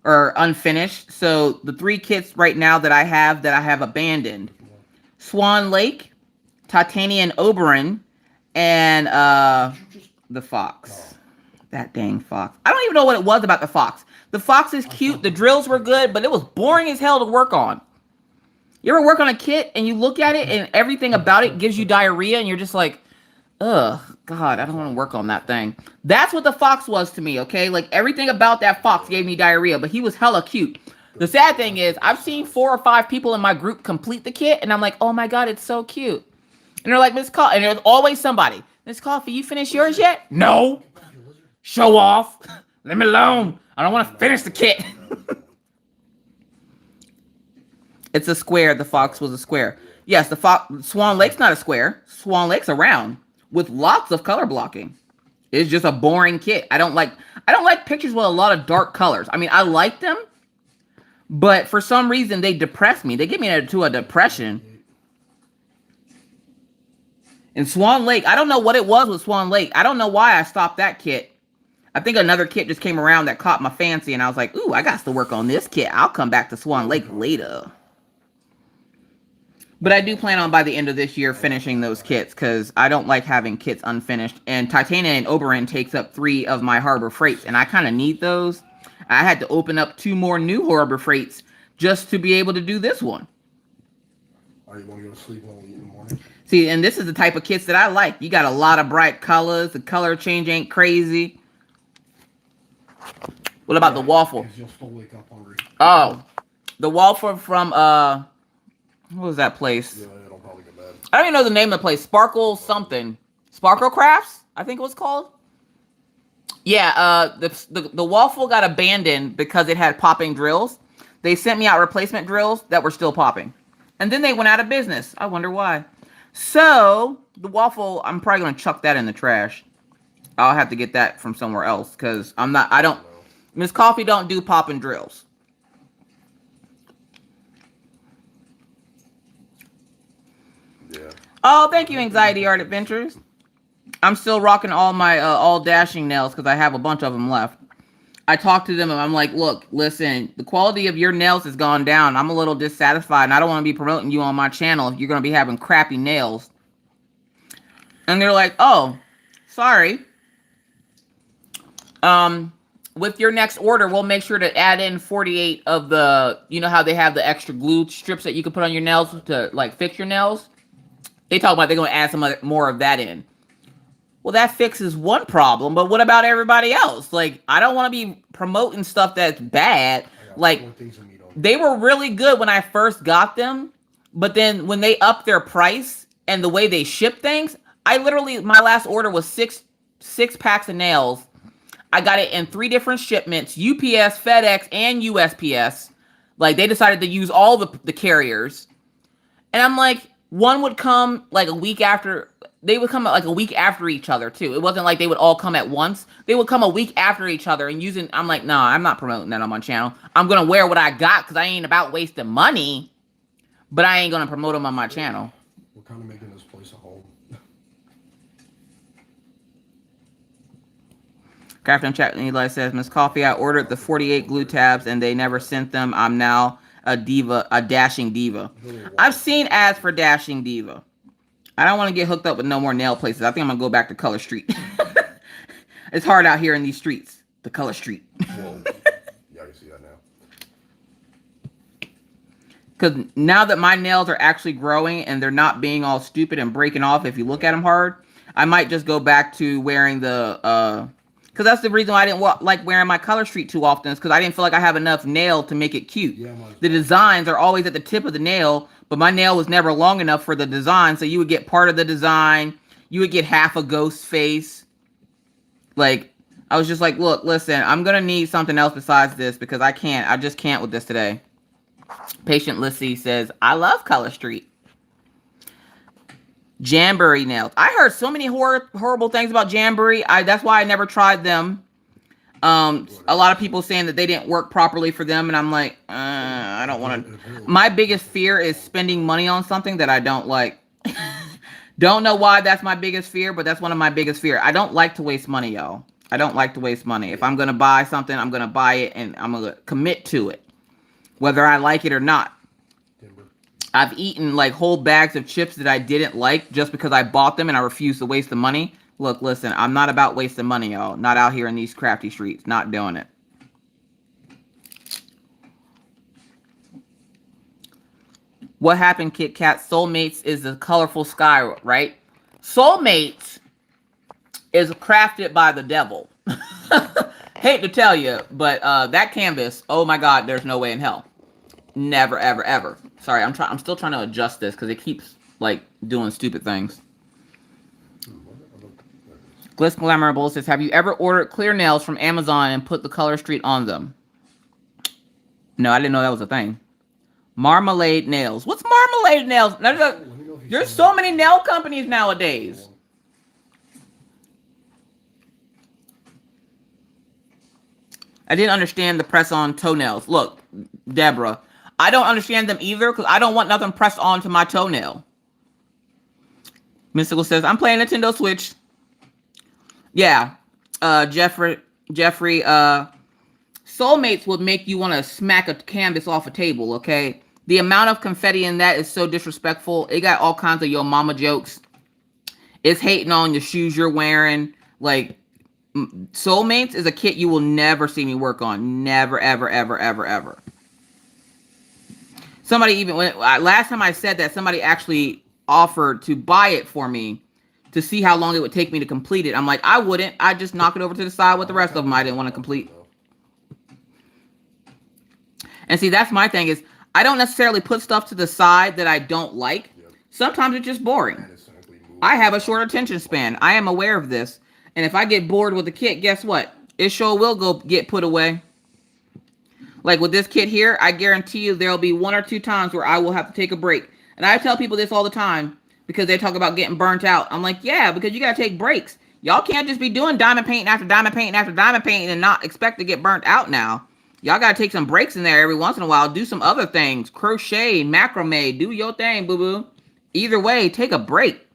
or unfinished. So the 3 kits right now that I have abandoned. Swan Lake, Titanian Oberon, and the fox. That dang fox. I don't even know what it was about the fox. The fox is cute. The drills were good, but it was boring as hell to work on. You ever work on a kit and you look at it and everything about it gives you diarrhea and you're just like, Ugh, God, I don't want to work on that thing. That's what the fox was to me, okay? Like, everything about that fox gave me diarrhea, but he was hella cute. The sad thing is, I've seen 4 or 5 people in my group complete the kit, and I'm like, oh my God, it's so cute. And they're like, Miss Coffee, and there's always somebody, Miss Coffee, you finished yours yet? No. Show off. Leave me alone. I don't want to finish the kit. It's a square. The fox was a square. Yes, Swan Lake's not a square. Swan Lake's a round with lots of color blocking. It's just a boring kit. I don't like pictures with a lot of dark colors. I mean, I like them, but for some reason they depress me. They get me into a depression. And Swan Lake, I don't know what it was with Swan Lake. I don't know why I stopped that kit. I think another kit just came around that caught my fancy, and I was like, ooh, I got to work on this kit. I'll come back to Swan Lake later. But I do plan on by the end of this year finishing those kits because I don't like having kits unfinished. And Titania and Oberon takes up 3 of my Harbor Freights, and I kind of need those. I had to open up 2 more new Harbor Freights just to be able to do this one. Are you want to go to sleep when we eat in the morning? See, and this is the type of kits that I like. You got a lot of bright colors. The color change ain't crazy. What about the waffle? You'll still wake up hungry. Oh, the waffle from, what was that place? Yeah, it'll probably get bad. I don't even know the name of the place. Sparkle something. Sparkle Crafts, I think it was called. Yeah, the waffle got abandoned because it had popping drills. They sent me out replacement drills that were still popping. And then they went out of business. I wonder why. So, the waffle, I'm probably going to chuck that in the trash. I'll have to get that from somewhere else because Miss Coffee don't do popping drills. Yeah. Oh, thank you, Anxiety Art Adventures. I'm still rocking all my all dashing nails because I have a bunch of them left. I talked to them and I'm like, look, listen, the quality of your nails has gone down. I'm a little dissatisfied and I don't want to be promoting you on my channel if you're going to be having crappy nails. And they're like, oh, sorry. With your next order, we'll make sure to add in 48 of the, you know how they have the extra glue strips that you can put on your nails to like fix your nails? They talk about they're going to add some more of that in. Well, that fixes one problem, but what about everybody else? Like, I don't want to be promoting stuff that's bad. Like, they were really good when I first got them, but then when they upped their price and the way they ship things, I literally, my last order was six packs of nails. I got it in 3 different shipments, UPS, FedEx, and USPS. Like, they decided to use all the carriers. And I'm like, one would come like a week after. They would come like a week after each other, too. It wasn't like they would all come at once. They would come a week after each other and using... I'm like, no, I'm not promoting that on my channel. I'm going to wear what I got because I ain't about wasting money. But I ain't going to promote them on my channel. We're kind of making this place a home. Crafting Chat and Eli says, Miss Coffee, I ordered the 48 glue tabs and they never sent them. I'm now a dashing diva. I've seen ads for dashing diva. I don't want to get hooked up with no more nail places. I think I'm going to go back to Color Street. It's hard out here in these streets. The Color Street. Well, yeah, I can see that now. Because now that my nails are actually growing and they're not being all stupid and breaking off if you look at them hard, I might just go back to wearing the... Because that's the reason why I didn't like wearing my Color Street too often. Is because I didn't feel like I have enough nail to make it cute. Yeah, the designs are always at the tip of the nail, but my nail was never long enough for the design. So you would get part of the design. You would get half a ghost face. Like, I was just like, look, listen, I'm going to need something else besides this because I can't. I just can't with this today. Patient Lissy says, I love Color Street. Jamboree nails. I heard so many horrible things about Jamboree. That's why I never tried them. A lot of people saying that they didn't work properly for them, and I'm like, I don't want to. My biggest fear is spending money on something that I don't like. Don't know why that's my biggest fear, but that's one of my biggest fears. I don't like to waste money, y'all. I don't like to waste money. If I'm going to buy something, I'm going to buy it, and I'm going to commit to it, whether I like it or not. I've eaten like whole bags of chips that I didn't like just because I bought them and I refused to waste the money. Look, listen, I'm not about wasting money, y'all. Not out here in these crafty streets. Not doing it. What happened, Kit Kat? Soulmates is the colorful sky, right? Soulmates is crafted by the devil. Hate to tell you, but that canvas, oh my God, there's no way in hell. Never, ever, ever. Sorry, I'm still trying to adjust this because it keeps like doing stupid things. Gliss Glamourable says, have you ever ordered clear nails from Amazon and put the color street on them? No, I didn't know that was a thing. Marmalade nails. What's marmalade nails? There's so many nail companies nowadays. I didn't understand the press-on toenails. Look, Deborah, I don't understand them either because I don't want nothing pressed onto my toenail. Mystical says, I'm playing Nintendo Switch. Yeah, Jeffrey, Soulmates would make you want to smack a canvas off a table, okay? The amount of confetti in that is so disrespectful. It got all kinds of yo mama jokes. It's hating on the shoes you're wearing. Like, Soulmates is a kit you will never see me work on. Never, ever, ever, ever, ever. Somebody even, last time I said that, somebody actually offered to buy it for me to see how long it would take me to complete it. I'm like, I wouldn't. I'd just knock it over to the side with the rest of them I didn't want to complete. And see, that's my thing is, I don't necessarily put stuff to the side that I don't like. Sometimes it's just boring. I have a short attention span. I am aware of this. And if I get bored with the kit, guess what? It sure will go get put away. Like with this kit here, I guarantee you there'll be 1 or 2 times where I will have to take a break. And I tell people this all the time because they talk about getting burnt out. I'm like, yeah, because you got to take breaks. Y'all can't just be doing diamond painting after diamond painting after diamond painting and not expect to get burnt out now. Y'all got to take some breaks in there every once in a while. Do some other things. Crochet, macrame, do your thing, boo-boo. Either way, take a break.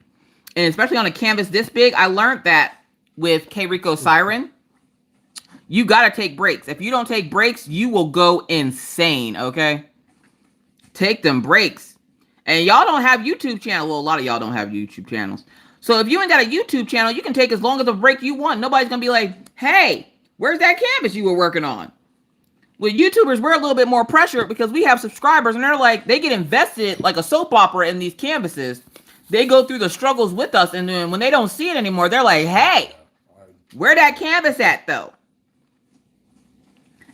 And especially on a canvas this big, I learned that with K Rico Siren, you got to take breaks. If you don't take breaks, you will go insane, okay? Take them breaks. And y'all don't have YouTube channel. Well, a lot of y'all don't have YouTube channels. So if you ain't got a YouTube channel, you can take as long as a break you want. Nobody's going to be like, hey, where's that canvas you were working on? With YouTubers, we're a little bit more pressured because we have subscribers and they're like, they get invested like a soap opera in these canvases. They go through the struggles with us. And then when they don't see it anymore, they're like, hey, where that canvas at though?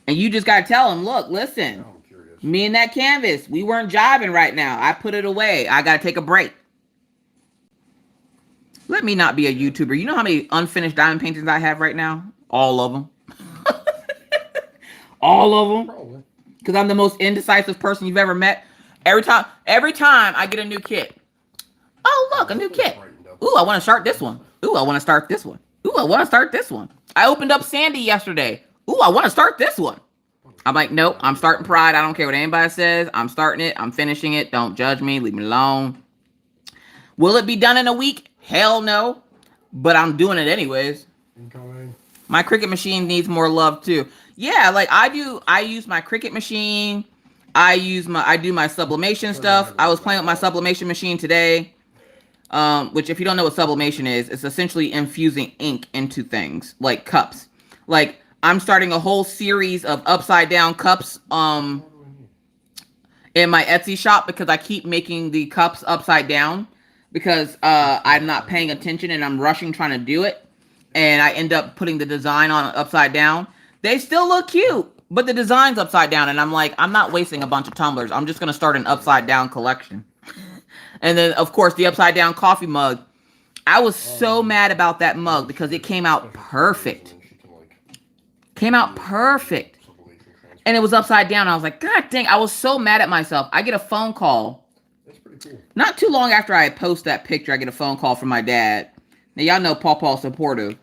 And you just got to tell them, look, listen, me and that canvas, we weren't jiving right now. I put it away. I got to take a break. Let me not be a YouTuber. You know how many unfinished diamond paintings I have right now? All of them. All of them. Because I'm the most indecisive person you've ever met. Every time I get a new kit. Oh, look, a new kit. Ooh, I want to start this one. Ooh, I want to start this one. Ooh, I want to start this one. I opened up Sandy yesterday. Ooh, I want to start this one. I'm like, nope, I'm starting Pride. I don't care what anybody says. I'm starting it. I'm finishing it. Don't judge me. Leave me alone. Will it be done in a week? Hell no. But I'm doing it anyways. My Cricut machine needs more love too. Yeah, like I use my Cricut machine. I do my sublimation stuff. I was playing with my sublimation machine today. Which if you don't know what sublimation is, it's essentially infusing ink into things like cups. Like I'm starting a whole series of upside down cups in my Etsy shop because I keep making the cups upside down because I'm not paying attention and I'm rushing trying to do it. And I end up putting the design on upside down. They still look cute, but the design's upside down. And I'm like, I'm not wasting a bunch of tumblers. I'm just going to start an upside down collection. And then, of course, the upside down coffee mug. I was so mad about that mug because it came out perfect. Came out perfect. And it was upside down. I was like, God dang, I was so mad at myself. I get a phone call. Not too long after I post that picture, I get a phone call from my dad. Now, y'all know Paul's supportive.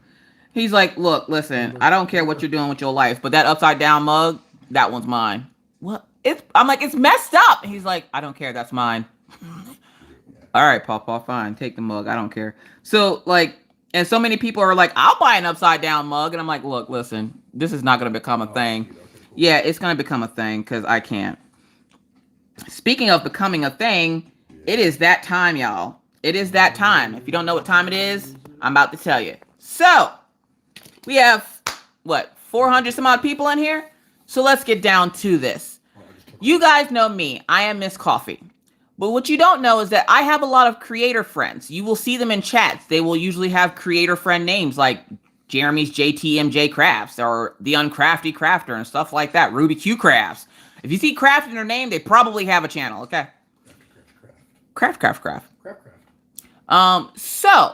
He's like, look, listen, I don't care what you're doing with your life, but that upside down mug, that one's mine. What? I'm like, it's messed up. And he's like, I don't care. That's mine. All right, Paul, fine. Take the mug. I don't care. So, like, and so many people are like, I'll buy an upside down mug. And I'm like, look, listen, this is not going to become a thing. Yeah, it's going to become a thing because I can't. Speaking of becoming a thing, it is that time, y'all. It is that time. If you don't know what time it is, I'm about to tell you. So, we have, what, 400 some odd people in here? So let's get down to this. You guys know me. I am Miss Coffee. But what you don't know is that I have a lot of creator friends. You will see them in chats. They will usually have creator friend names like Jeremy's JTMJ Crafts or the Uncrafty Crafter and stuff like that. Ruby Q Crafts. If you see craft in their name, they probably have a channel. Okay. Craft. So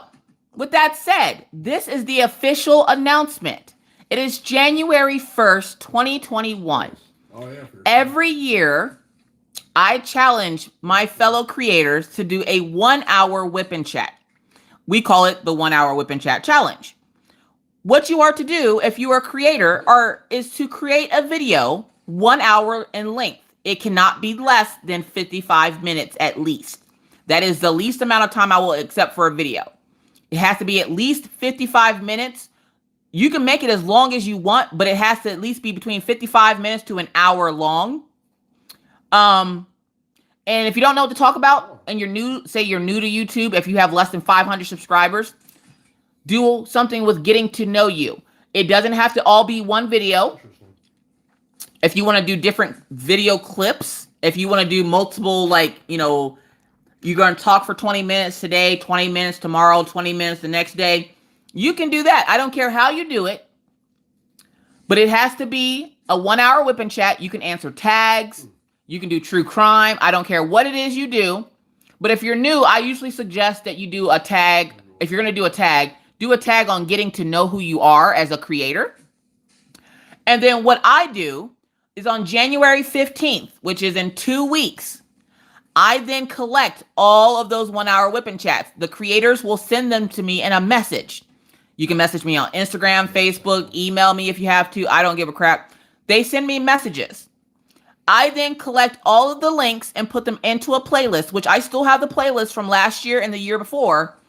with that said, this is the official announcement. It is January 1st, 2021. Oh, yeah. Every year, I challenge my fellow creators to do a 1 hour Whippin chat. We call it the 1 hour Whippin chat challenge. What you are to do if you are a creator is to create a video 1 hour in length. It cannot be less than 55 minutes at least. That is the least amount of time I will accept for a video. It has to be at least 55 minutes. You can make it as long as you want, but it has to at least be between 55 minutes to an hour long. And if you don't know what to talk about and you're new to YouTube, if you have less than 500 subscribers, do something with getting to know you. It doesn't have to all be one video. If you want to do different video clips, if you want to do multiple, you're going to talk for 20 minutes today, 20 minutes tomorrow, 20 minutes the next day, you can do that. I don't care how you do it, but it has to be a 1 hour Whippin chat. You can answer tags. You can do true crime. I don't care what it is you do. But if you're new, I usually suggest that you do a tag. If you're going to do a tag on getting to know who you are as a creator. And then what I do is on January 15th, which is in 2 weeks, I then collect all of those 1 hour Whippin chats. The creators will send them to me in a message. You can message me on Instagram, Facebook, email me if you have to. I don't give a crap. They send me messages. I then collect all of the links and put them into a playlist, which I still have the playlist from last year and the year before.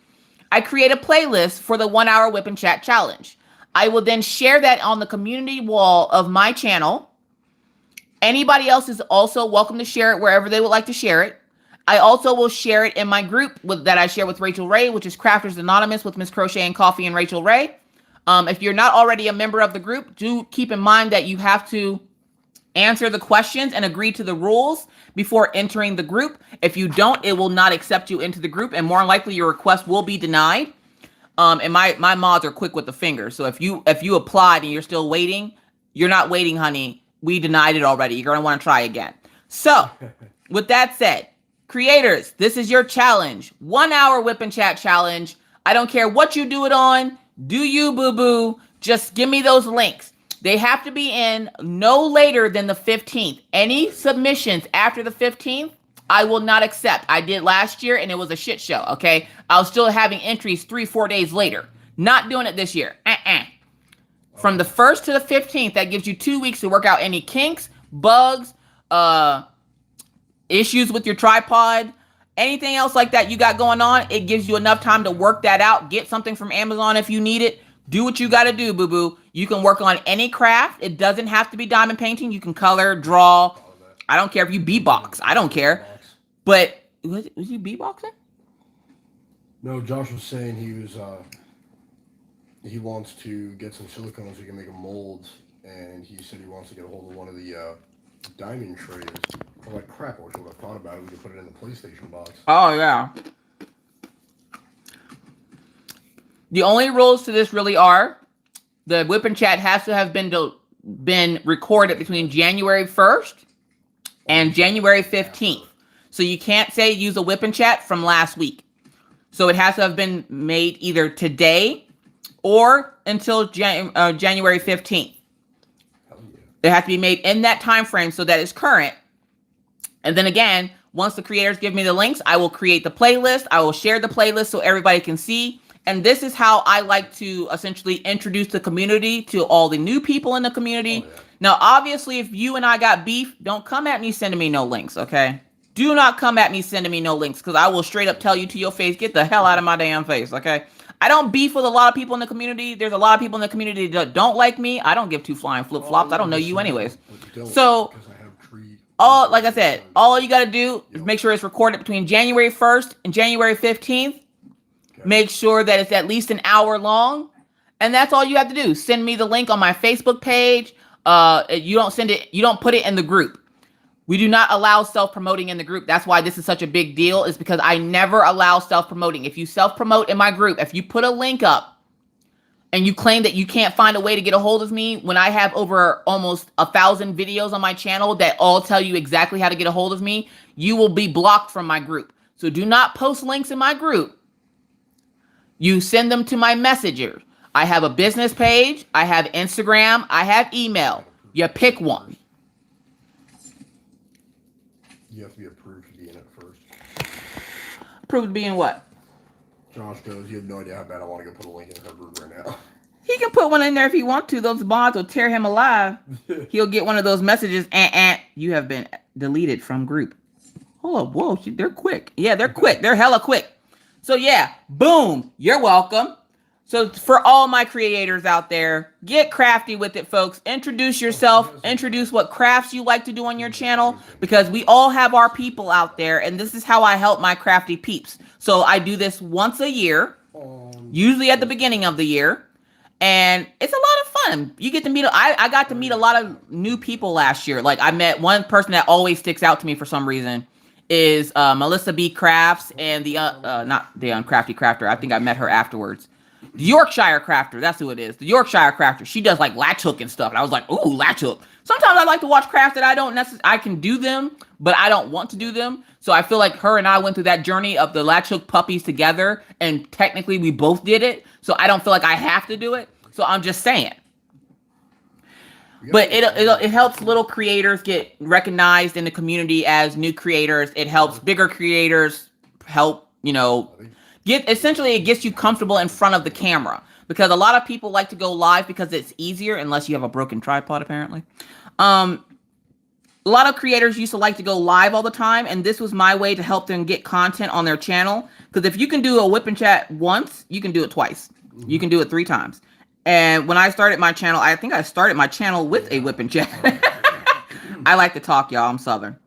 I create a playlist for the 1 hour Whippin chat challenge. I will then share that on the community wall of my channel. Anybody else is also welcome to share it wherever they would like to share it. I also will share it in my group that I share with Rachel Ray, which is Crafters Anonymous with Miss Crochet and Coffee and Rachel Ray. If you're not already a member of the group, do keep in mind that you have to answer the questions and agree to the rules before entering the group. If you don't, it will not accept you into the group, and more likely your request will be denied. And my mods are quick with the finger. So if you applied and you're still waiting, you're not waiting, honey. We denied it already. You're going to want to try again. So with that said, creators, this is your challenge. 1 hour Whippin chat challenge. I don't care what you do it on. Do you, boo-boo. Just give me those links. They have to be in no later than the 15th. Any submissions after the 15th, I will not accept. I did last year and it was a shit show, okay? I was still having entries 3-4 days later. Not doing it this year. From the 1st to the 15th, that gives you 2 weeks to work out any kinks, bugs, issues with your tripod, anything else like that you got going on. It gives you enough time to work that out. Get something from Amazon if you need it. Do what you got to do, boo-boo. You can work on any craft. It doesn't have to be diamond painting. You can color, draw. I don't care if you beatbox. I don't care. But was you beatboxing? No, Josh was saying he wants to get some silicone so he can make a mold, and he said he wants to get a hold of one of the diamond trays. I'm like, crap, I wish I would have thought about it. We could put it in the PlayStation box. Oh, yeah. The only rules to this really are the Whippin chat has to have been recorded between January 1st and January 15th. So you can't say use a Whippin chat from last week. So it has to have been made either today or until January 15th. It has to be made in that time frame so that it's current. And then again, once the creators give me the links, I will create the playlist. I will share the playlist so everybody can see. And this is how I like to essentially introduce the community to all the new people in the community. Oh, yeah. Now, obviously, if you and I got beef, don't come at me sending me no links, okay? Do not come at me sending me no links, because I will straight up tell you to your face, get the hell out of my damn face, okay? I don't beef with a lot of people in the community. There's a lot of people in the community that don't like me. I don't give two flying flip-flops. I don't know you anyways. So, like I said, all you got to do is make sure it's recorded between January 1st and January 15th. Make sure that it's at least an hour long. And that's all you have to do. Send me the link on my Facebook page. You don't put it in the group. We do not allow self-promoting in the group. That's why this is such a big deal, is because I never allow self-promoting. If you self-promote in my group, if you put a link up and you claim that you can't find a way to get a hold of me when I have over almost 1,000 videos on my channel that all tell you exactly how to get a hold of me, you will be blocked from my group. So do not post links in my group. You send them to my messenger. I have a business page. I have Instagram. I have email. You pick one. You have to be approved to be in it first. Approved to be in what? Josh goes, you have no idea how bad I want to go put a link in her group right now. He can put one in there if he wants to. Those bots will tear him alive. He'll get one of those messages, you have been deleted from group. Hold up, whoa, they're quick. Yeah, they're quick. They're hella quick. So yeah, boom, you're welcome. So for all my creators out there, get crafty with it, folks. Introduce yourself. Introduce what crafts you like to do on your channel, because we all have our people out there, and this is how I help my crafty peeps. So I do this once a year, usually at the beginning of the year, and it's a lot of fun. You get to meet, I got to meet a lot of new people last year. Like I met one person that always sticks out to me for some reason is Melissa B. Crafts and the, not the Uncrafty Crafter. I think I met her afterwards. The Yorkshire Crafter, that's who it is. The Yorkshire Crafter. She does like latch hook and stuff. And I was like, ooh, latch hook. Sometimes I like to watch crafts that I don't necessarily, I can do them, but I don't want to do them. So I feel like her and I went through that journey of the latch hook puppies together. And technically we both did it. So I don't feel like I have to do it. So I'm just saying. But it helps little creators get recognized in the community as new creators. It helps bigger creators help, you know, essentially it gets you comfortable in front of the camera, because a lot of people like to go live because it's easier, unless you have a broken tripod apparently. A lot of creators used to like to go live all the time, and this was my way to help them get content on their channel, because if you can do a Whippin chat once, you can do it twice. You can do it 3 times. And when I started my channel, I think I started my channel with a Whippin chat. I like to talk, y'all. I'm Southern.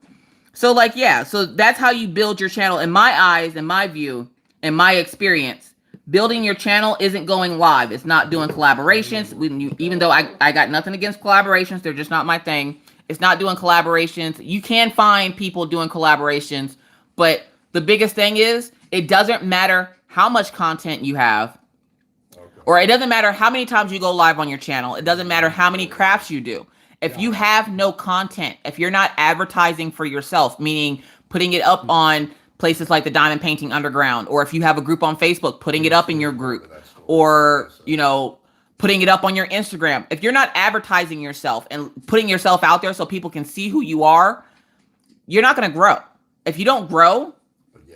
So like, yeah, so that's how you build your channel. In my eyes, in my view, in my experience, building your channel isn't going live. It's not doing collaborations. Even though I got nothing against collaborations, they're just not my thing. It's not doing collaborations. You can find people doing collaborations, but the biggest thing is it doesn't matter how much content you have, or it doesn't matter how many times you go live on your channel. It doesn't matter how many crafts you do. If you have no content, if you're not advertising for yourself, meaning putting it up on places like the Diamond Painting Underground, or if you have a group on Facebook, putting it up in your group, or, you know, putting it up on your Instagram. If you're not advertising yourself and putting yourself out there so people can see who you are, you're not going to grow. If you don't grow,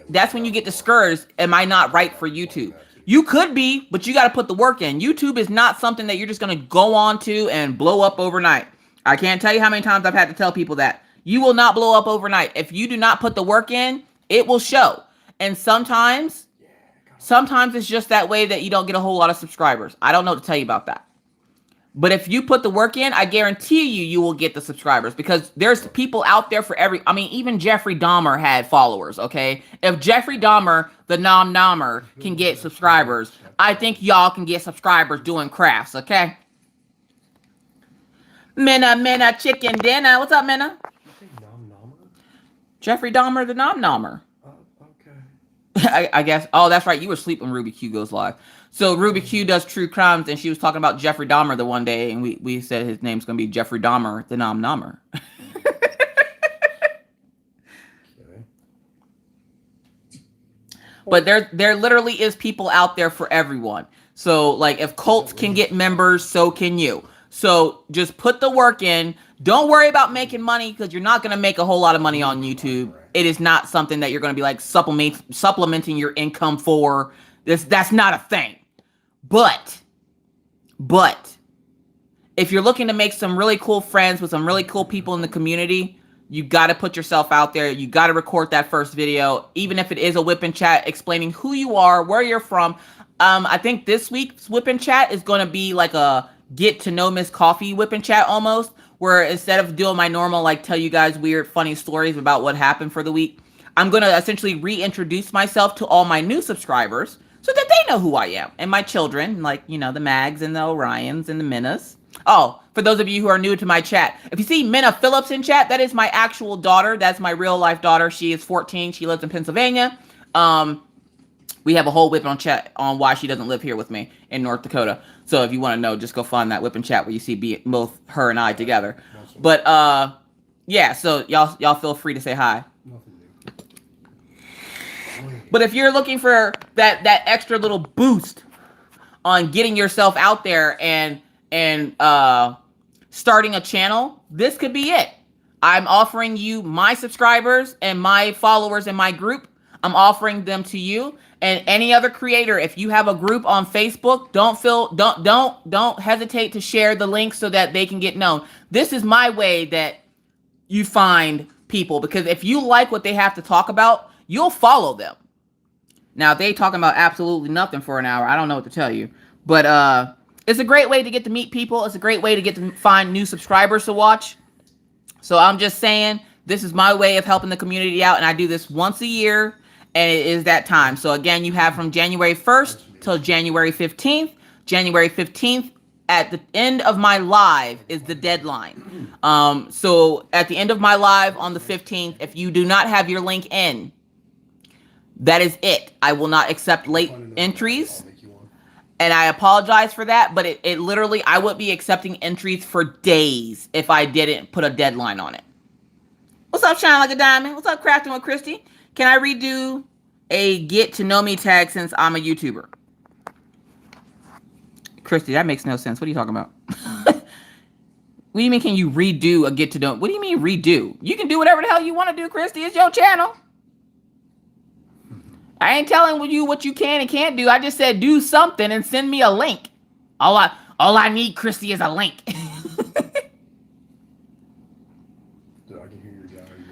that's when you get discouraged. Am I not right for YouTube? You could be, but you got to put the work in. YouTube is not something that you're just going to go on to and blow up overnight. I can't tell you how many times I've had to tell people that. You will not blow up overnight. If you do not put the work in, it will show. And sometimes it's just that way that you don't get a whole lot of subscribers. I don't know what to tell you about that. But if you put the work in, I guarantee you will get the subscribers, because there's people out there for every, I mean, even Jeffrey Dahmer had followers, okay? If Jeffrey Dahmer, the nom-nommer, can get subscribers, I think y'all can get subscribers doing crafts, okay? Minna, chicken dinner. What's up, Minna? Jeffrey Dahmer, the nom-nommer. Okay. I guess. Oh, that's right. You were asleep when Ruby Q goes live. So Ruby Q does true crimes, and she was talking about Jeffrey Dahmer the one day, and we said his name's going to be Jeffrey Dahmer, the nom-nommer. But there literally is people out there for everyone. So, like, if cults can get members, so can you. So just put the work in. Don't worry about making money, because you're not going to make a whole lot of money on YouTube. It is not something that you're going to be like supplementing your income for. That's not a thing. But if you're looking to make some really cool friends with some really cool people in the community, you got to put yourself out there. You got to record that first video, even if it is a Whippin chat explaining who you are, where you're from. I think this week's Whippin chat is going to be like a get to know Miss Coffee Whippin chat almost, where instead of doing my normal, like, tell you guys weird, funny stories about what happened for the week, I'm going to essentially reintroduce myself to all my new subscribers so that they know who I am, and my children, like, you know, the Mags and the Orions and the Minnas. Oh, for those of you who are new to my chat, if you see Minna Phillips in chat, that is my actual daughter. That's my real life daughter. She is 14. She lives in Pennsylvania. We have a whole Whippin on chat on why she doesn't live here with me in North Dakota. So if you want to know, just go find that Whippin chat where you see both her and I together. But yeah, so y'all feel free to say hi. But if you're looking for that extra little boost on getting yourself out there and starting a channel, this could be it. I'm offering you my subscribers and my followers in my group. I'm offering them to you and any other creator. If you have a group on Facebook, don't hesitate to share the link so that they can get known. This is my way that you find people, because if you like what they have to talk about, you'll follow them. Now, if they talking about absolutely nothing for an hour, I don't know what to tell you. But it's a great way to get to meet people. It's a great way to get to find new subscribers to watch. So I'm just saying, this is my way of helping the community out. And I do this once a year, and it is that time. So again, you have from January 1st till January 15th. January 15th, at the end of my live, is the deadline. So at the end of my live on the 15th, if you do not have your link in, that is it. I will not accept late entries. And I apologize for that, but it literally, I would be accepting entries for days if I didn't put a deadline on it. What's up, Shine Like a Diamond? What's up, Crafting with Christy? Can I redo a get to know me tag since I'm a YouTuber? Christy, that makes no sense. What are you talking about? What do you mean, can you redo a get to know? What do you mean redo? You can do whatever the hell you want to do, Christy. It's your channel. I ain't telling you what you can and can't do. I just said do something and send me a link. All I need, Christy, is a link.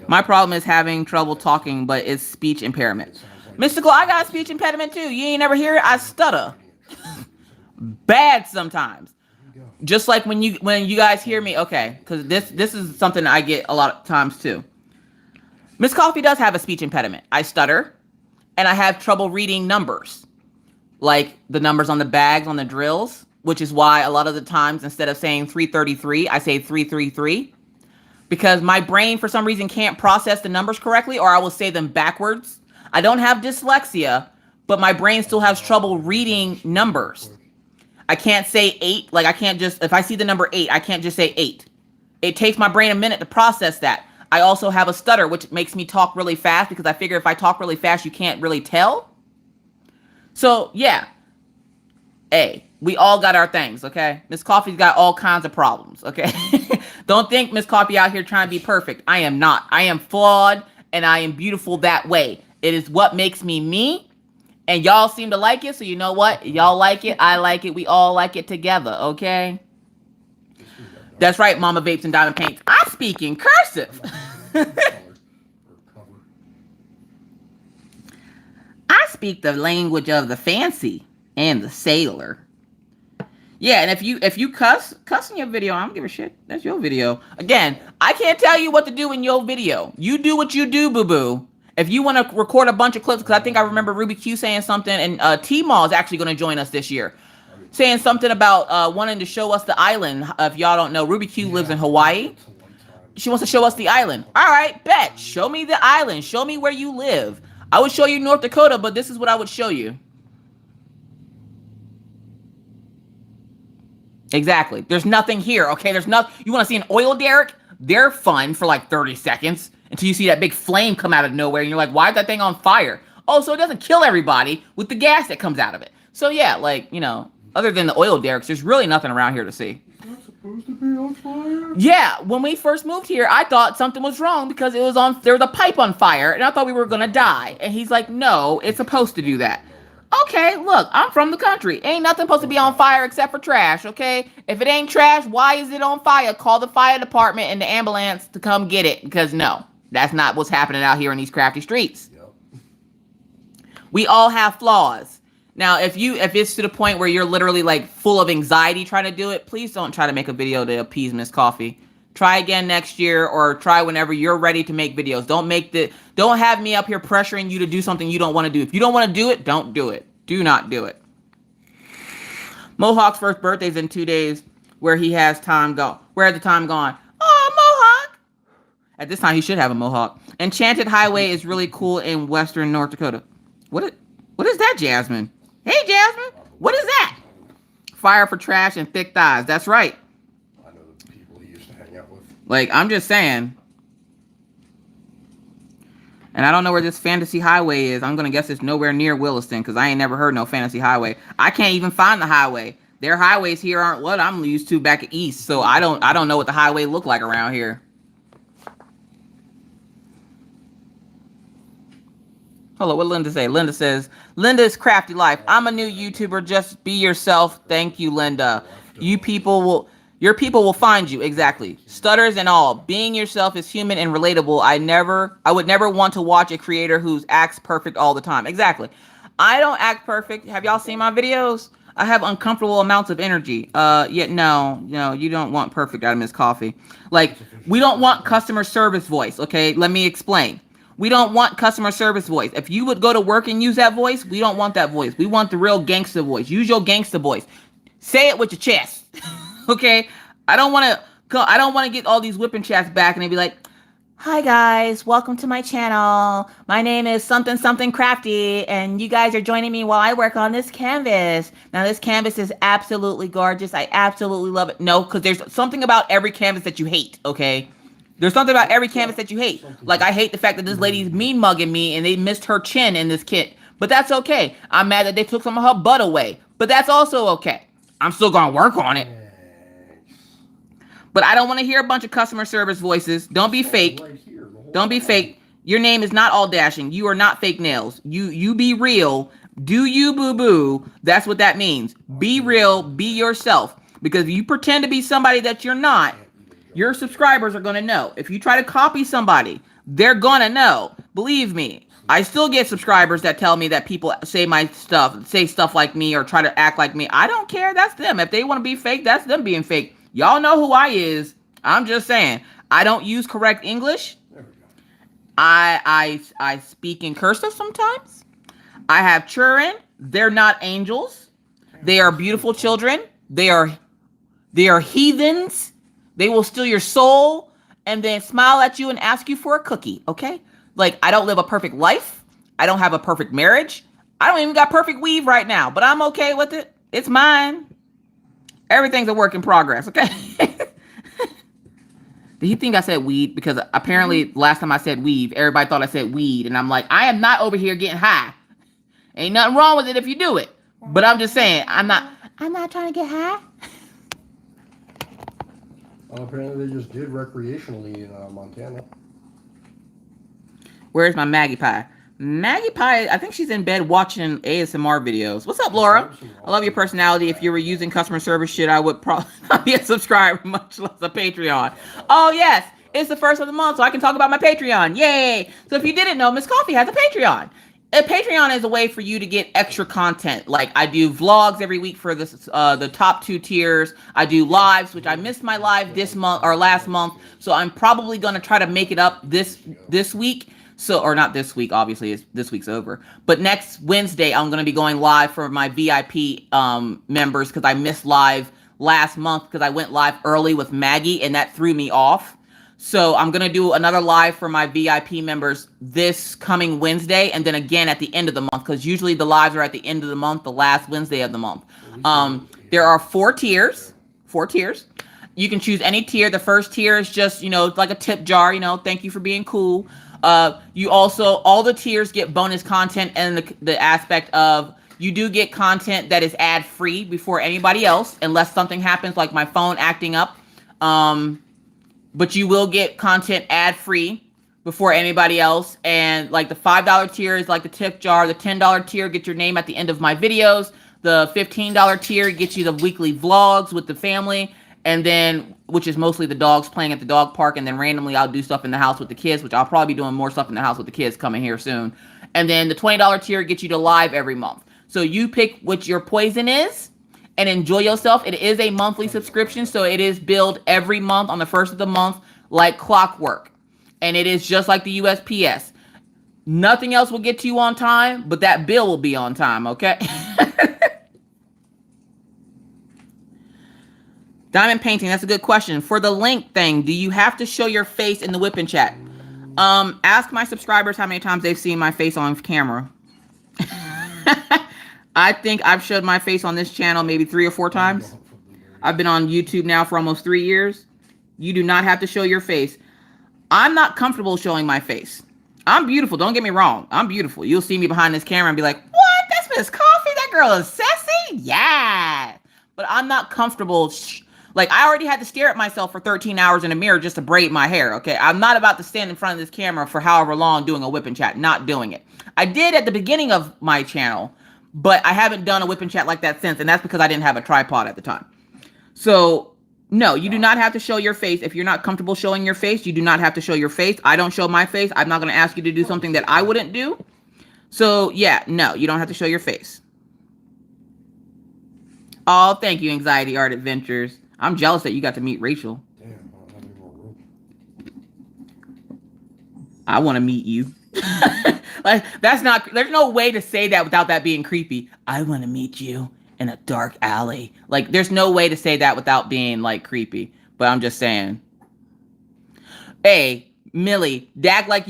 My problem is having trouble talking, but it's speech impairment. Mystical, I got speech impediment too. You ain't never hear it? I stutter. Bad sometimes. Just like when you guys hear me, okay, because this is something I get a lot of times too. Miss Coffee does have a speech impediment. I stutter. And I have trouble reading numbers, like the numbers on the bags, on the drills, which is why a lot of the times, instead of saying 333, I say 333, because my brain, for some reason, can't process the numbers correctly, or I will say them backwards. I don't have dyslexia, but my brain still has trouble reading numbers. I can't say 8. Like, I can't just, if I see the number 8, I can't just say 8. It takes my brain a minute to process that. I also have a stutter, which makes me talk really fast, because I figure if I talk really fast, you can't really tell. So, yeah. Hey, we all got our things, okay? Miss Coffee's got all kinds of problems, okay? Don't think Miss Coffee out here trying to be perfect. I am not. I am flawed, and I am beautiful that way. It is what makes me me, and y'all seem to like it, so you know what? Y'all like it, I like it, we all like it together, okay? That's right, Mama Vapes and Diamond Paints. I speak in cursive. I speak the language of the fancy and the sailor. Yeah, and if you cuss in your video, I don't give a shit. That's your video. Again, I can't tell you what to do in your video. You do what you do, boo-boo. If you want to record a bunch of clips, because I think I remember Ruby Q saying something, and T-Maw is actually going to join us this year. Saying something about wanting to show us the island. If y'all don't know, Ruby Q lives in Hawaii. She wants to show us the island. All right, bet. Show me the island. Show me where you live. I would show you North Dakota, but this is what I would show you. Exactly. There's nothing here, okay? There's nothing. You want to see an oil derrick? They're fun for like 30 seconds until you see that big flame come out of nowhere, and you're like, why is that thing on fire? Oh, so it doesn't kill everybody with the gas that comes out of it. So yeah, like, you know, other than the oil derricks, there's really nothing around here to see. It's not supposed to be on fire? Yeah, when we first moved here, I thought something was wrong because there was a pipe on fire, and I thought we were gonna die. And he's like, no, it's supposed to do that. Okay, look, I'm from the country. Ain't nothing supposed to be on fire except for trash, okay? If it ain't trash, why is it on fire? Call the fire department and the ambulance to come get it, because no, that's not what's happening out here in these crafty streets. Yep. We all have flaws. Now, if it's to the point where you're literally like full of anxiety trying to do it, please don't try to make a video to appease Miss Coffee. Try again next year, or try whenever you're ready to make videos. Don't have me up here pressuring you to do something you don't want to do. If you don't want to do it, don't do it. Do not do it. Mohawk's first birthday is in 2 days. where he has time go. Where has the time gone? Oh, mohawk. At this time, he should have a mohawk. Enchanted Highway is really cool in western North Dakota. What is that, Jasmine? Hey, Jasmine. What is that? Fire for trash and thick thighs. That's right. I know the people he used to hang out with. Like, I'm just saying. And I don't know where this Fantasy Highway is. I'm going to guess it's nowhere near Williston because I ain't never heard no Fantasy Highway. I can't even find the highway. Their highways here aren't what I'm used to back east. So I don't know what the highway look like around here. Hello, what Linda say? Linda says, Linda's Crafty Life. I'm a new YouTuber. Just be yourself. Thank you, Linda. Your people will find you. Exactly. Stutters and all. Being yourself is human and relatable. I would never want to watch a creator who acts perfect all the time. Exactly. I don't act perfect. Have y'all seen my videos? I have uncomfortable amounts of energy. Yet no, you don't want perfect out of Miss Coffee. Like, we don't want customer service voice. Okay, let me explain. We don't want customer service voice. If you would go to work and use that voice, we don't want that voice. We want the real gangster voice. Use your gangster voice. Say it with your chest. Okay? I don't want to get all these whipping chats back and they be like, "Hi guys, welcome to my channel. My name is something something crafty and you guys are joining me while I work on this canvas. Now this canvas is absolutely gorgeous. I absolutely love it." No, because there's something about every canvas that you hate, okay? There's something about every canvas that you hate. Like, I hate the fact that this lady's mean mugging me and they missed her chin in this kit. But that's okay. I'm mad that they took some of her butt away. But that's also okay. I'm still going to work on it. But I don't want to hear a bunch of customer service voices. Don't be fake. Don't be fake. Your name is not all dashing. You are not fake nails. You be real. Do you boo-boo. That's what that means. Be real. Be yourself. Because if you pretend to be somebody that you're not, your subscribers are going to know. If you try to copy somebody, they're going to know. Believe me. I still get subscribers that tell me that people say stuff like me or try to act like me. I don't care. That's them. If they want to be fake, that's them being fake. Y'all know who I is. I'm just saying. I don't use correct English. I speak in cursive sometimes. I have children. They're not angels. They are beautiful children. They are heathens. They will steal your soul and then smile at you and ask you for a cookie, okay? Like, I don't live a perfect life. I don't have a perfect marriage. I don't even got perfect weave right now, but I'm okay with it. It's mine. Everything's a work in progress, okay? Did he think I said weed? Because apparently last time I said weave, everybody thought I said weed. And I'm like, I am not over here getting high. Ain't nothing wrong with it if you do it. But I'm just saying, I'm not trying to get high. Well, apparently they just did recreationally in Montana. Where's my Maggie Pie? Maggie Pie, I think she's in bed watching ASMR videos. What's up, Laura? I love your personality. If you were using customer service shit, I would probably not be a subscriber, much less a Patreon. Oh, yes. It's the first of the month, so I can talk about my Patreon. Yay. So if you didn't know, Miss Coffee has a Patreon. A Patreon is a way for you to get extra content. Like, I do vlogs every week for this, the top 2 tiers. I do lives, which I missed my live this month or last month. So I'm probably going to try to make it up this week. So, or not this week, obviously, this week's over. But next Wednesday, I'm going to be going live for my VIP members because I missed live last month because I went live early with Maggie and that threw me off. So I'm going to do another live for my VIP members this coming Wednesday and then again at the end of the month because usually the lives are at the end of the month, the last Wednesday of the month. There are 4 tiers. 4 tiers. You can choose any tier. The first tier is just, like a tip jar, thank you for being cool. You also, all the tiers get bonus content and the aspect of you do get content that is ad free before anybody else, unless something happens like my phone acting up. But you will get content ad free before anybody else. And like the $5 tier is like the tip jar. The $10 tier gets your name at the end of my videos. The $15 tier gets you the weekly vlogs with the family. And then, which is mostly the dogs playing at the dog park. And then randomly I'll do stuff in the house with the kids, which I'll probably be doing more stuff in the house with the kids coming here soon. And then the $20 tier gets you to live every month. So you pick what your poison is and enjoy yourself. It is a monthly subscription. So it is billed every month on the first of the month like clockwork. And it is just like the USPS. Nothing else will get to you on time, but that bill will be on time, okay? Diamond painting, that's a good question. For the link thing, do you have to show your face in the Whippin chat? Ask my subscribers how many times they've seen my face on camera. I think I've showed my face on this channel maybe 3 or 4 times. I've been on YouTube now for almost 3 years. You do not have to show your face. I'm not comfortable showing my face. I'm beautiful. Don't get me wrong. I'm beautiful. You'll see me behind this camera and be like, what? That's Miss Coffee? That girl is sassy? Yeah. But I'm not comfortable. Like, I already had to stare at myself for 13 hours in a mirror just to braid my hair, okay? I'm not about to stand in front of this camera for however long doing a Whippin chat. Not doing it. I did at the beginning of my channel, but I haven't done a Whippin chat like that since, and that's because I didn't have a tripod at the time. So, no, you do not have to show your face. If you're not comfortable showing your face, you do not have to show your face. I don't show my face. I'm not going to ask you to do something that I wouldn't do. So, yeah, no, you don't have to show your face. Oh, thank you, Anxiety Art Adventures. I'm jealous that you got to meet Rachel. Damn, I don't have any more room. I want to meet you. Like, that's not, there's no way to say that without that being creepy. I want to meet you in a dark alley. Like, there's no way to say that without being, like, creepy. But I'm just saying. Hey, Millie, act like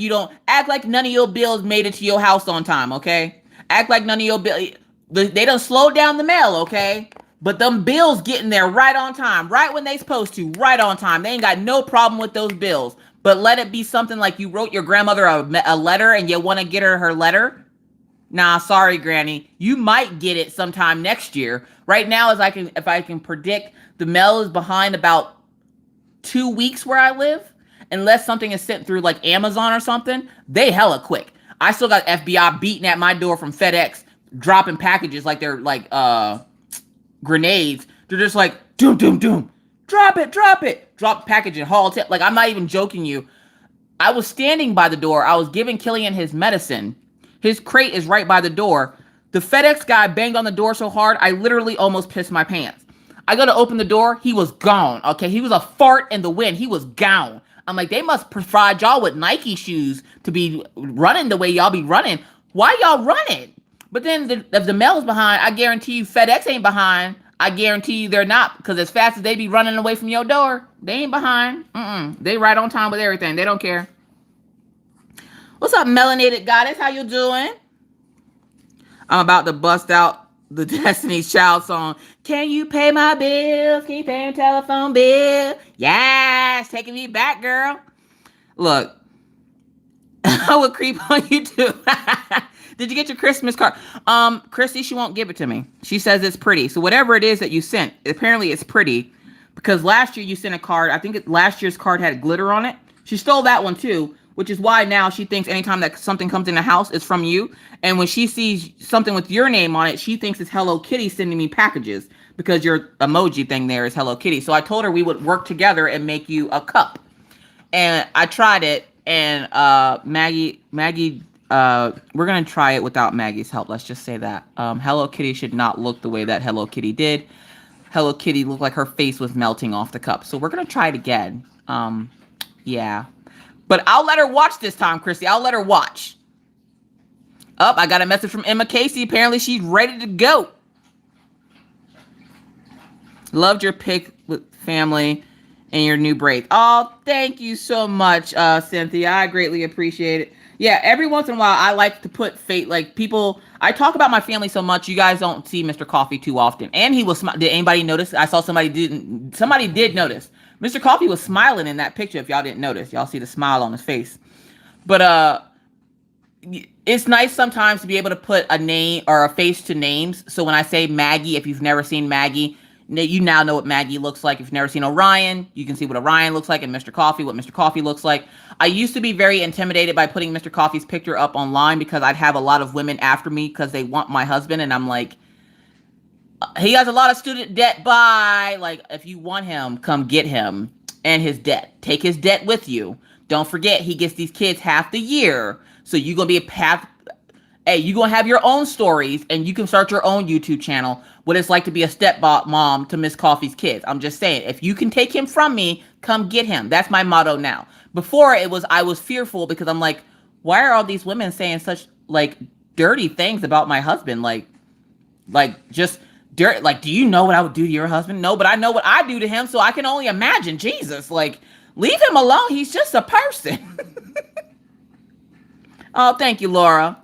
none of your bills made it to your house on time, okay? Act like none of your bills, they done slowed down the mail, okay? But them bills getting there right on time, right when they supposed to, right on time. They ain't got no problem with those bills. But let it be something like you wrote your grandmother a letter and you want to get her letter. Nah, sorry, Granny. You might get it sometime next year. Right now, if I can predict, the mail is behind about 2 weeks where I live. Unless something is sent through like Amazon or something, they hella quick. I still got FBI beating at my door from FedEx, dropping packages like they're like grenades. They're just like, doom, doom, doom. Drop it, drop it. Drop package and haul it. Like, I'm not even joking you. I was standing by the door. I was giving Killian his medicine. His crate is right by the door. The FedEx guy banged on the door so hard, I literally almost pissed my pants. I go to open the door. He was gone. Okay, he was a fart in the wind. He was gone. I'm like, they must provide y'all with Nike shoes to be running the way y'all be running. Why y'all running? But then if the mail's behind, I guarantee you FedEx ain't behind. I guarantee you they're not, because as fast as they be running away from your door, they ain't behind. They right on time with everything. They don't care. What's up, Melanated Goddess? How you doing? I'm about to bust out the Destiny's Child song. Can you pay my bills? Can you pay my telephone bill? Yes, taking me back, girl. Look, I would creep on you too. Did you get your Christmas card? Christy, she won't give it to me. She says it's pretty. So whatever it is that you sent, apparently it's pretty, because last year you sent a card. I think last year's card had glitter on it. She stole that one too, which is why now she thinks anytime that something comes in the house, it's from you. And when she sees something with your name on it, she thinks it's Hello Kitty sending me packages, because your emoji thing there is Hello Kitty. So I told her we would work together and make you a cup. And I tried it, and Maggie, we're going to try it without Maggie's help. Let's just say that. Hello Kitty should not look the way that Hello Kitty did. Hello Kitty looked like her face was melting off the cup. So we're going to try it again. Yeah. But I'll let her watch this time, Christy. I'll let her watch. Oh, I got a message from Emma Casey. Apparently she's ready to go. Loved your pic with family and your new braid. Oh, thank you so much, Cynthia. I greatly appreciate it. Yeah, every once in a while, I like to put like people, I talk about my family so much, you guys don't see Mr. Coffee too often. And he was, did anybody notice? I saw somebody did notice. Mr. Coffee was smiling in that picture, if y'all didn't notice. Y'all see the smile on his face. But it's nice sometimes to be able to put a name or a face to names. So when I say Maggie, if you've never seen Maggie, you now know what Maggie looks like. If you've never seen Orion, you can see what Orion looks like, and Mr. Coffee, what Mr. Coffee looks like. I used to be very intimidated by putting Mr. Coffee's picture up online, because I'd have a lot of women after me because they want my husband, and I'm like, he has a lot of student debt, bye. Like, if you want him, come get him and his debt. Take his debt with you. Don't forget, he gets these kids half the year, so you're going to be hey, you're going to have your own stories, and you can start your own YouTube channel, what it's like to be a stepmom to Miss Coffee's kids. I'm just saying, if you can take him from me, come get him. That's my motto now. Before, I was fearful, because I'm like, why are all these women saying such, like, dirty things about my husband? Like just Like, do you know what I would do to your husband? No, but I know what I do to him, so I can only imagine. Jesus, like, leave him alone. He's just a person. Oh, thank you, Laura.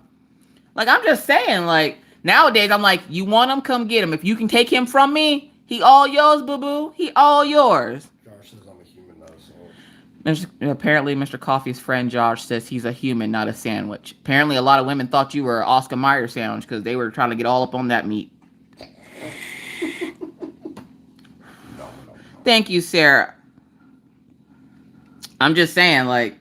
Like, I'm just saying, like, nowadays, I'm like, you want him? Come get him. If you can take him from me, he all yours, boo-boo. He all yours. Josh says I'm a human, not a soul. Apparently, Mr. Coffee's friend Josh says he's a human, not a sandwich. Apparently, a lot of women thought you were an Oscar Mayer sandwich because they were trying to get all up on that meat. No. Thank you, Sarah. I'm just saying, like,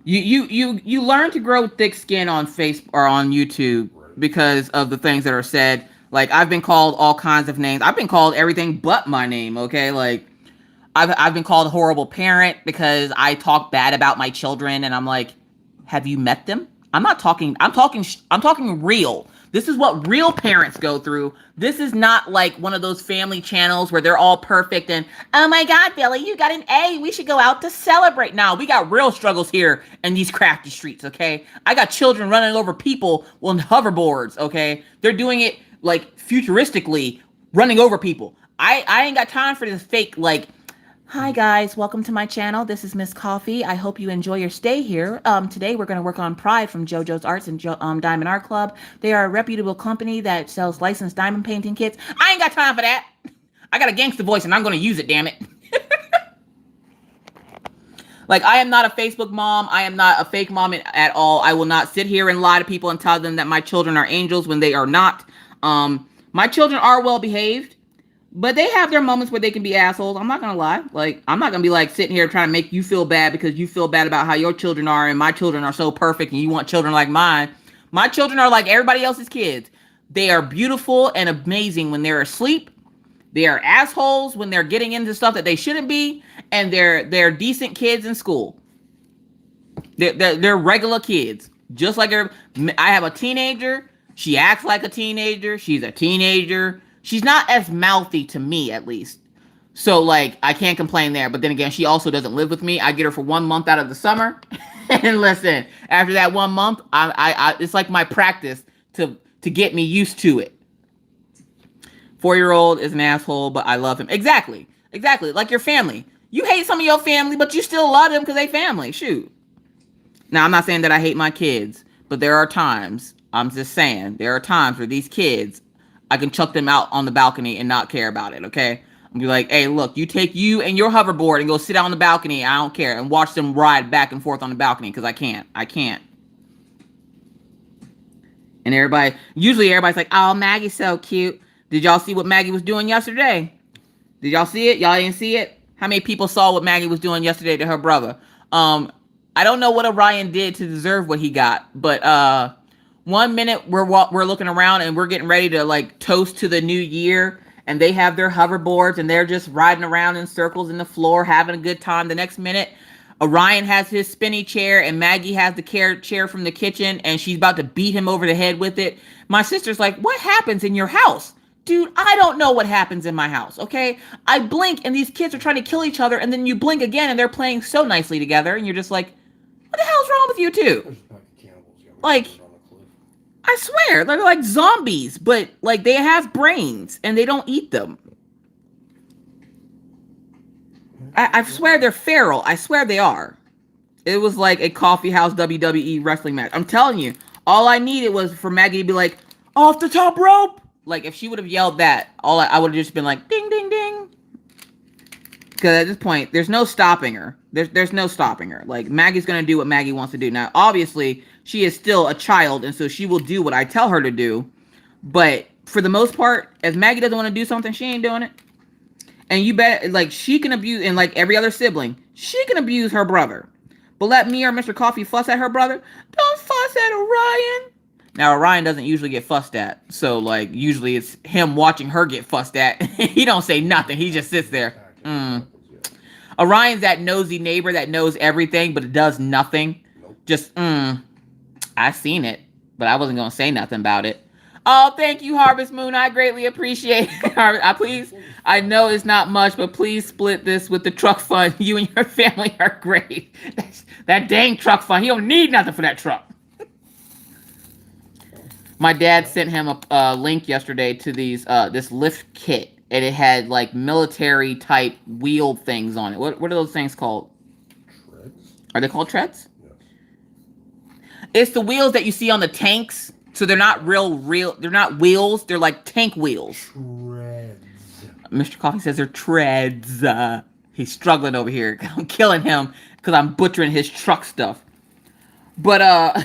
you learn to grow thick skin on Facebook or on YouTube because of the things that are said. Like, I've been called all kinds of names. I've been called everything but my name. Okay, like. I've been called a horrible parent because I talk bad about my children, and I'm like, have you met them? I'm talking real. This is what real parents go through. This is not like one of those family channels where they're all perfect and, oh my God, Billy, you got an A. We should go out to celebrate. Now, we got real struggles here in these crafty streets, okay? I got children running over people on hoverboards, okay? They're doing it like futuristically, running over people. I ain't got time for this fake, like, hi guys, welcome to my channel. This is Miss Coffee. I hope you enjoy your stay here. Today we're going to work on Pride from Jojoesarts and Diamond Art Club. They are a reputable company that sells licensed diamond painting kits. I ain't got time for that. I got a gangster voice and I'm going to use it, damn it. Like, I am not a Facebook mom. I am not a fake mom at all. I will not sit here and lie to people and tell them that my children are angels when they are not. My children are well behaved. But they have their moments where they can be assholes. I'm not going to lie. Like, I'm not going to be like sitting here trying to make you feel bad because you feel bad about how your children are and my children are so perfect and you want children like mine. My children are like everybody else's kids. They are beautiful and amazing when they're asleep. They are assholes when they're getting into stuff that they shouldn't be. And they're decent kids in school. They're regular kids. Just like I have a teenager. She acts like a teenager. She's a teenager. She's not as mouthy to me, at least. So, like, I can't complain there. But then again, she also doesn't live with me. I get her for 1 month out of the summer. And listen, after that 1 month, it's like my practice to get me used to it. 4-year-old is an asshole, but I love him. Exactly. Like your family. You hate some of your family, but you still love them because they family. Shoot. Now, I'm not saying that I hate my kids, but there are times, I'm just saying, there are times where these kids, I can chuck them out on the balcony and not care about it, okay? I'll be like, hey, look, you take you and your hoverboard and go sit out on the balcony, I don't care, and watch them ride back and forth on the balcony, because I can't. And usually everybody's like, oh, Maggie's so cute. Did y'all see what Maggie was doing yesterday? Did y'all see it? Y'all didn't see it? How many people saw what Maggie was doing yesterday to her brother? I don't know what Orion did to deserve what he got, but 1 minute we're looking around and we're getting ready to like toast to the new year, and they have their hoverboards and they're just riding around in circles in the floor having a good time. The next minute, Orion has his spinny chair and Maggie has the chair from the kitchen and she's about to beat him over the head with it. My sister's like, what happens in your house? Dude, I don't know what happens in my house, okay? I blink and these kids are trying to kill each other, and then you blink again and they're playing so nicely together, and you're just like, what the hell's wrong with you two? Like, I swear, they're like zombies, but like they have brains and they don't eat them. I swear they're feral. I swear they are. It was like a coffee house WWE wrestling match. I'm telling you, all I needed was for Maggie to be like, off the top rope. Like, if she would have yelled that, I would have just been like, ding, ding, ding. Because at this point, there's no stopping her. There's no stopping her. Like, Maggie's going to do what Maggie wants to do. Now, obviously, she is still a child, and so she will do what I tell her to do. But for the most part, if Maggie doesn't want to do something, she ain't doing it. And you bet, like, she can abuse, and like every other sibling, she can abuse her brother. But let me or Mr. Coffee fuss at her brother. Don't fuss at Orion. Now, Orion doesn't usually get fussed at. So, like, usually it's him watching her get fussed at. He don't say nothing. He just sits there. Orion's that nosy neighbor that knows everything, but it does nothing. Just, I seen it, but I wasn't going to say nothing about it. Oh, thank you, Harvest Moon. I greatly appreciate it. Please, I know it's not much, but please split this with the truck fund. You and your family are great. That dang truck fund. He don't need nothing for that truck. My dad sent him a link yesterday to these this lift kit, and it had like military type wheel things on it. What are those things called? Treads? Are they called treads? Yes. It's the wheels that you see on the tanks. So they're not real. They're not wheels. They're like tank wheels. Treads. Mr. Coffee says they're treads. He's struggling over here. I'm killing him because I'm butchering his truck stuff. But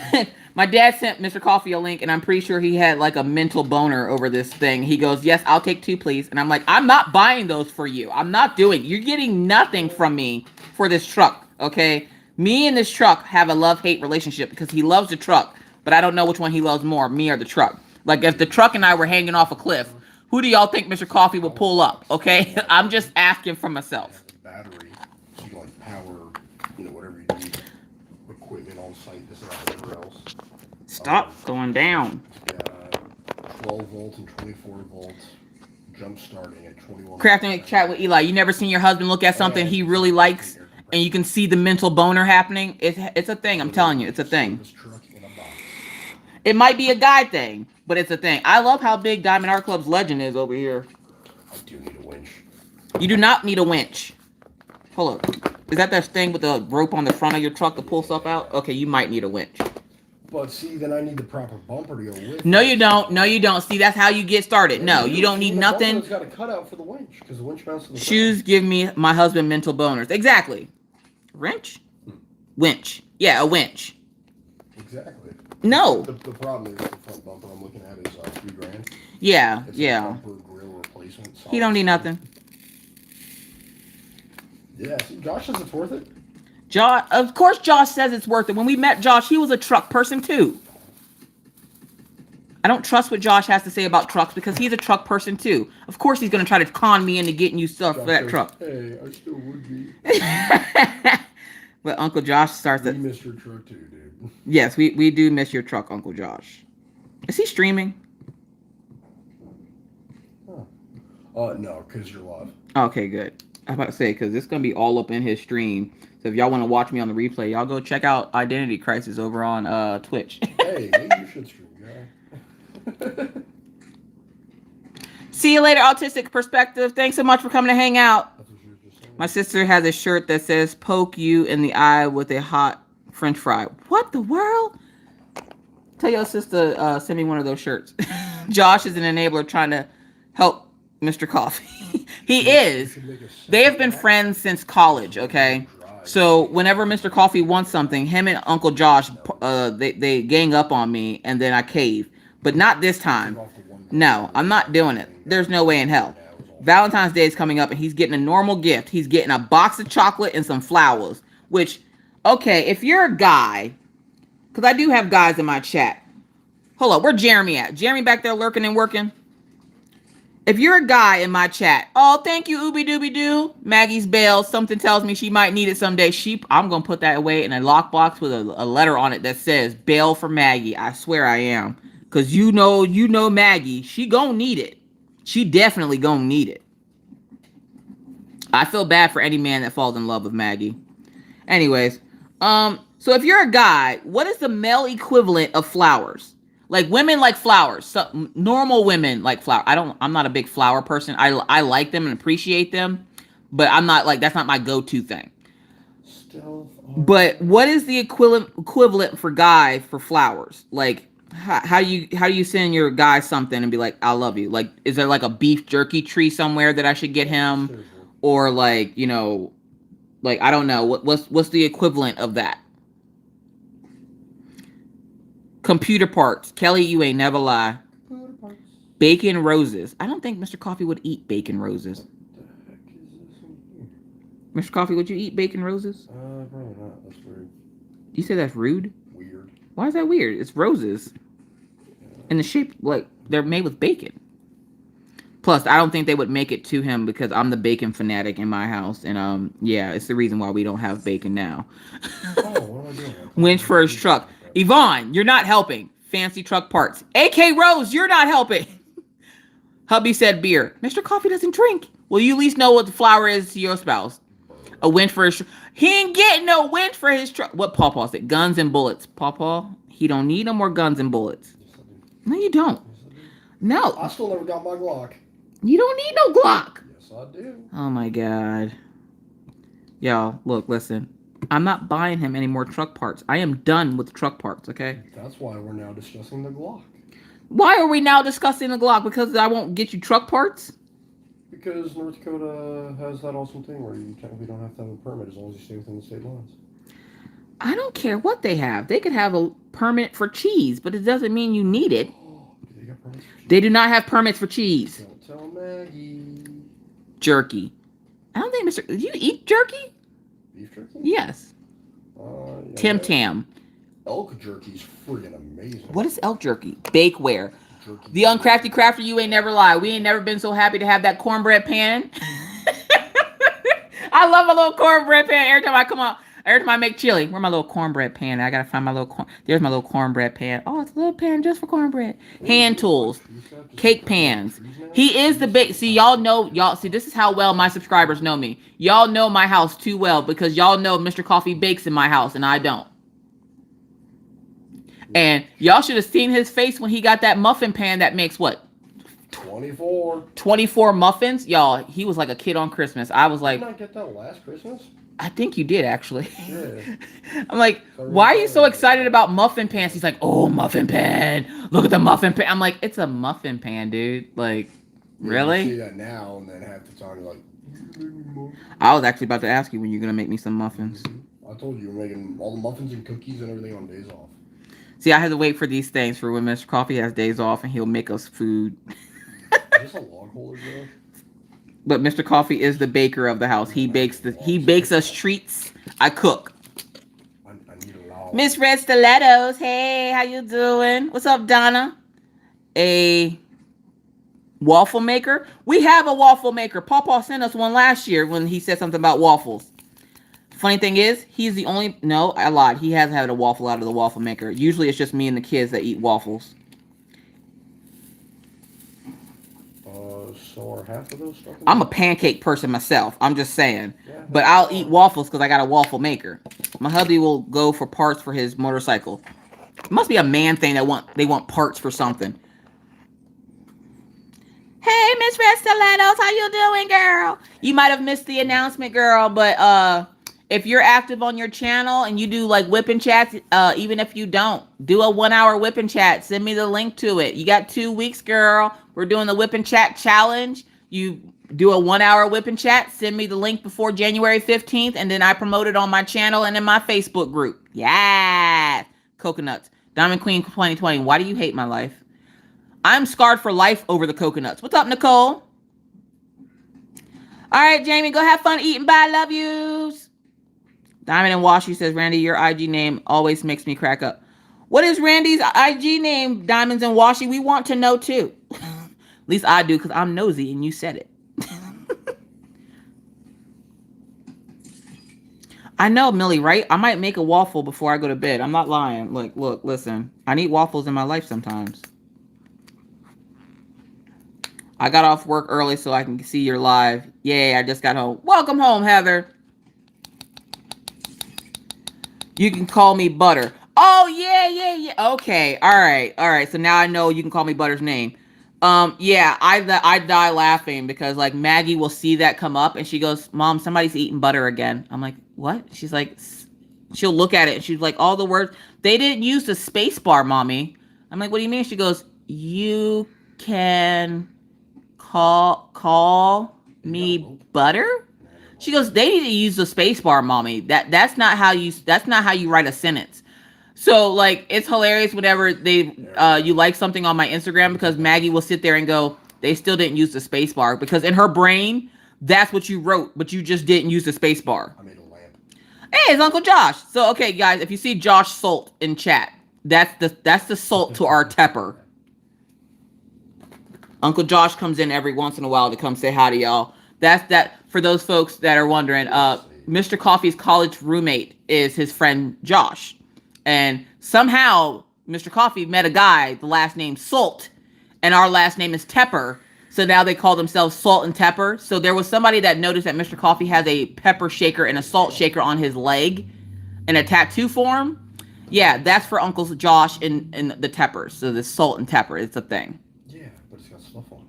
my dad sent Mr. Coffee a link, and I'm pretty sure he had like a mental boner over this thing. He goes, "Yes, I'll take 2, please." And I'm like, "I'm not buying those for you. I'm not doing. You're getting nothing from me for this truck, okay? Me and this truck have a love-hate relationship because he loves the truck, but I don't know which one he loves more, me or the truck. Like if the truck and I were hanging off a cliff, who do y'all think Mr. Coffee would pull up? Okay, I'm just asking for myself. Battery, so you can like power, whatever you need. Equipment on site, this and that, whatever else. Stop going down. Yeah, 12 volts and 24 volts, jump starting at 21. Crafting chat with Eli. You never seen your husband look at something he really likes, and you can see the mental boner happening? It's a thing. I'm telling you, it's a thing. It might be a guy thing, but it's a thing. I love how big Diamond Art Club's legend is over here. I do need a winch. You do not need a winch. Hold up. Is that thing with the rope on the front of your truck to pull stuff out? Okay, you might need a winch. But see, then I need the proper bumper to go with. No, you don't. No, you don't. See, that's how you get started. No, you don't need nothing. It's got a cutout for the winch because the winch mounts to the Shoes give me my husband mental boners. Exactly. Wrench? Winch. Yeah, a winch. Exactly. No. The problem is the front bumper I'm looking at is $3,000. Yeah, it's yeah. A bumper grill replacement. He don't need nothing. Yeah, see, Josh says it's worth it. Josh, of course Josh says it's worth it. When we met Josh, he was a truck person too. I don't trust what Josh has to say about trucks because he's a truck person too. Of course he's going to try to con me into getting you stuff Josh for that says, truck. Hey, I still would be. But Uncle Josh starts We at... miss your truck too, dude. Yes, we do miss your truck, Uncle Josh. Is he streaming? No, because you're live. Okay, good. I was about to say, because it's going to be all up in his stream. So if y'all want to watch me on the replay, y'all go check out Identity Crisis over on Twitch. Hey, maybe you should stream, guy. See you later, Autistic Perspective. Thanks so much for coming to hang out. That's what you were just saying. My sister has a shirt that says, "Poke you in the eye with a hot French fry." What the world? Tell your sister send me one of those shirts. Josh is an enabler trying to help Mr. Coffee. He is. They have been friends since college, okay? So whenever Mr. Coffee wants something, him and Uncle Josh, they gang up on me, and then I cave. But not this time. No, I'm not doing it. There's no way in hell. Valentine's Day is coming up, and he's getting a normal gift. He's getting a box of chocolate and some flowers. Which, okay, if you're a guy, because I do have guys in my chat. Hold up, where Jeremy at? Jeremy back there lurking and working? If you're a guy in my chat, oh, thank you, Ooby Dooby Doo. Maggie's bail. Something tells me she might need it someday. I'm going to put that away in a lockbox with a letter on it that says, bail for Maggie. I swear I am. Because you know Maggie. She going to need it. She definitely going to need it. I feel bad for any man that falls in love with Maggie. Anyways, so if you're a guy, what is the male equivalent of flowers? Like women like flowers. So, normal women like flowers. I'm not a big flower person. I like them and appreciate them, but I'm not like, that's not my go-to thing. But what is the equivalent for guy for flowers? Like how do you send your guy something and be like, I love you? Like, is there like a beef jerky tree somewhere that I should get him? Or like, like, I don't know. What's the equivalent of that? Computer parts. Kelly, you ain't never lie. Bacon roses. I don't think Mr. Coffee would eat bacon roses. Mr. Coffee, would you eat bacon roses? Probably not. That's weird. You say that's rude? Weird. Why is that weird? It's roses. In the shape, like, they're made with bacon. Plus, I don't think they would make it to him because I'm the bacon fanatic in my house. And, yeah, it's the reason why we don't have bacon now. Oh, what am I doing? Winch for his truck. Yvonne, you're not helping. Fancy truck parts. AK Rose, you're not helping. Hubby said beer. Mr. Coffee doesn't drink. Well, you at least know what the flower is to your spouse. A winch for his truck. He ain't getting no winch for his truck. What Paw said? Guns and bullets. Paw, he don't need no more guns and bullets. No, you don't. No. I still never got my Glock. You don't need no Glock. Yes, I do. Oh my God. Y'all, look, listen. I'm not buying him any more truck parts. I am done with truck parts, okay? That's why we're now discussing the Glock. Why are we now discussing the Glock? Because I won't get you truck parts? Because North Dakota has that awesome thing where you technically don't have to have a permit as long as you stay within the state lines. I don't care what they have. They could have a permit for cheese, but it doesn't mean you need it. They got permits for cheese? They do not have permits for cheese. Don't tell Maggie. Jerky. I don't think Mr. Do you eat jerky? Beef jerky? Yes. Yeah, Tim Tam. Elk jerky's friggin' amazing. What is elk jerky? Bakeware. Jerky. The Uncrafty Crafter, you ain't never lie. We ain't never been so happy to have that cornbread pan. I love a little cornbread pan every time I come out. Every time I make chili. Where's my little cornbread pan? I gotta find my little corn. There's my little cornbread pan. Oh, it's a little pan just for cornbread. Hand tools. Cake pans. He is the bake. See, y'all know. Y'all see, this is how well my subscribers know me. Y'all know my house too well because y'all know Mr. Coffee bakes in my house and I don't. And y'all should have seen his face when he got that muffin pan that makes what? 24 muffins? Y'all, he was like a kid on Christmas. I was like... Didn't I get that last Christmas? I think you did, actually. Yeah. I'm like, why are you so excited about muffin pans? He's like, oh, muffin pan. Look at the muffin pan. I'm like, it's a muffin pan, dude. Like, really? You see that now, and then half the time you're like... I was actually about to ask you when you're going to make me some muffins. I told you, we're making all the muffins and cookies and everything on days off. See, I had to wait for these things for when Mr. Coffee has days off and he'll make us food. Is this a log holder, bro? But Mr. Coffee is the baker of the house. He bakes us treats. I cook. I need a log. Miss Red Stilettos, hey, how you doing? What's up, Donna? A waffle maker? We have a waffle maker. Pawpaw sent us one last year when he said something about waffles. Funny thing is, he's the only... No, I lied. He hasn't had a waffle out of the waffle maker. Usually it's just me and the kids that eat waffles. So are half of those stuff? I'm a pancake person myself. I'm just saying. But I'll eat waffles because I got a waffle maker. My hubby will go for parts for his motorcycle. It must be a man thing that they want parts for something. Hey, Miss Red Stilettos, how you doing, girl? You might have missed the announcement, girl, but if you're active on your channel and you do like Whippin chats, even if you don't, do a 1 hour Whippin chat. Send me the link to it. You got 2 weeks, girl. We're doing the Whippin chat challenge. You do a 1 hour Whippin chat. Send me the link before January 15th. And then I promote it on my channel and in my Facebook group. Yeah. Coconuts. Diamond Queen 2020. Why do you hate my life? I'm scarred for life over the coconuts. What's up, Nicole? All right, Jamie, go have fun eating. Bye. Love yous. Diamond and Washi says, Randy, your IG name always makes me crack up. What is Randy's IG name, Diamonds and Washi? We want to know too. At least I do because I'm nosy and you said it. I know, Millie, right? I might make a waffle before I go to bed. I'm not lying. Like, look, listen. I need waffles in my life sometimes. I got off work early so I can see your live. Yay, I just got home. Welcome home, Heather. You can call me Butter. Oh, yeah. Okay, all right. So now I know you can call me Butter's name. Yeah, I die laughing because, like, Maggie will see that come up and she goes, Mom, somebody's eating butter again. I'm like, what? She's like, she'll look at it and she's like, all the words. They didn't use the space bar, Mommy. I'm like, what do you mean? She goes, you can call me Butter? She goes, they need to use the space bar, Mommy. That's not how you write a sentence. So, like, it's hilarious whenever you like something on my Instagram because Maggie will sit there and go, they still didn't use the space bar because in her brain, that's what you wrote, but you just didn't use the space bar. I made a lamp. Hey, it's Uncle Josh. So, okay, guys, if you see Josh Salt in chat, that's the salt to our Tepper. Uncle Josh comes in every once in a while to come say hi to y'all. That's that for those folks that are wondering. Mr. Coffee's college roommate is his friend Josh. And somehow Mr. Coffee met a guy, the last name Salt, and our last name is Tepper. So now they call themselves Salt and Tepper. So there was somebody that noticed that Mr. Coffee has a pepper shaker and a salt shaker on his leg in a tattoo form. Yeah, that's for Uncles Josh and the Teppers. So the salt and pepper, it's a thing. Yeah, but it's got stuff on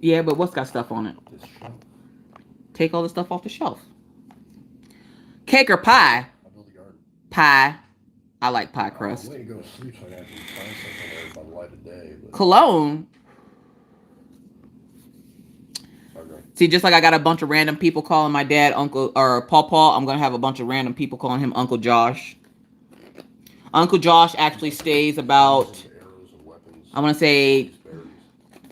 Yeah, but what's got stuff on it? it. This shelf. Take all the stuff off the shelf. Cake or pie? I built a garden. Pie. I like pie I'm crust. waiting to go to sleep so I can actually find something there by the light of day. But Cologne. okay. See, just like I got a bunch of random people calling my dad Uncle or Paw, I'm gonna have a bunch of random people calling him Uncle Josh. Uncle Josh actually stays about, Arrows and weapons. I want to say, Berries.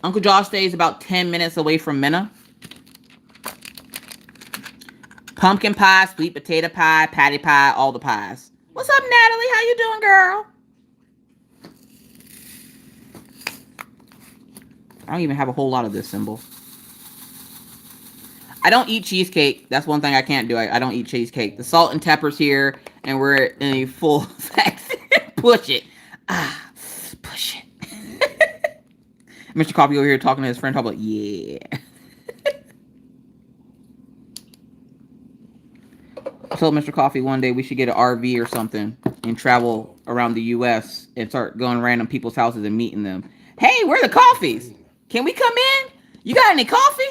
Uncle Josh stays about 10 minutes away from Minna. Pumpkin pie, sweet potato pie, patty pie, all the pies. What's up, Natalie? How you doing, girl? I don't even have a whole lot of this symbol. I don't eat cheesecake. That's one thing I can't do. I don't eat cheesecake. The salt and pepper's here, and we're in a full effect. Push it. Ah, push it. Mr. Coffee over here talking to his friend. Talking about, yeah. I told Mr. Coffee one day we should get an RV or something and travel around the U.S. and start going random people's houses and meeting them. Hey, where are the coffees? Can we come in? You got any coffee?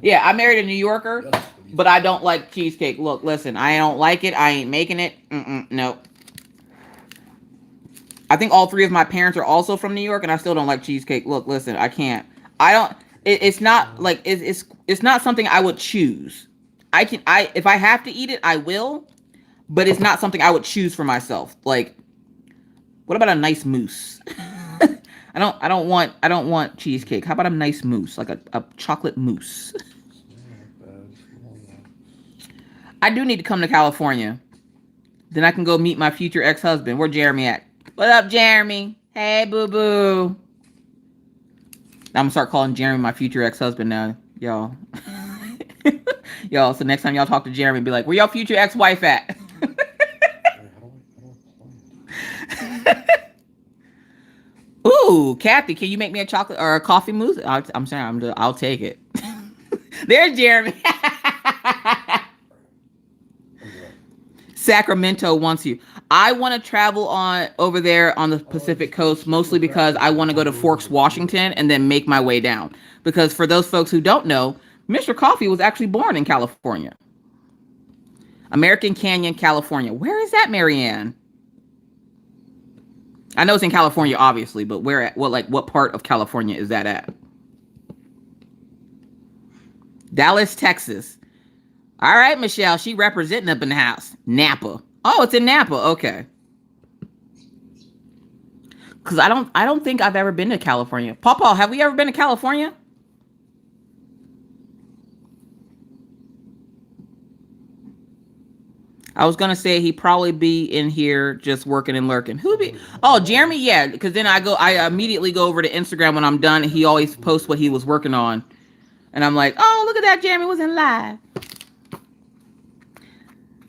Yeah, I married a New Yorker, but I don't like cheesecake. Look, listen, I don't like it. I ain't making it. No. I think all three of my parents are also from New York, and I still don't like cheesecake. Look, listen, I can't. I don't. It's not like it's not something I would choose. If I have to eat it, I will, but it's not something I would choose for myself. Like, what about a nice mousse? I don't want cheesecake. How about a nice mousse, like a chocolate mousse? I do need to come to California. Then I can go meet my future ex-husband. Where Jeremy at? What up, Jeremy? Hey, boo-boo. I'm gonna start calling Jeremy my future ex-husband now, y'all. Y'all, so next time y'all talk to Jeremy, be like, where your future ex-wife at? Ooh, Kathy, can you make me a chocolate or a coffee mousse? I'm sorry, I'll take it. There's Jeremy. Sacramento wants you. I want to travel on over there on the Pacific Coast, mostly because I want to go to Forks, Washington, and then make my way down. Because for those folks who don't know, Mr. Coffee was actually born in California. American Canyon, California. Where is that, Marianne? I know it's in California, obviously, but where at? What part of California is that at? Dallas, Texas. All right, Michelle, she representing up in the house. Napa. Oh, it's in Napa. Okay. Because I don't think I've ever been to California. Pawpaw, have we ever been to California? I was gonna say he'd probably be in here just working and lurking. Who be? Oh, Jeremy, yeah. Because then I immediately go over to Instagram when I'm done. And he always posts what he was working on, and I'm like, oh, look at that, Jeremy was in live.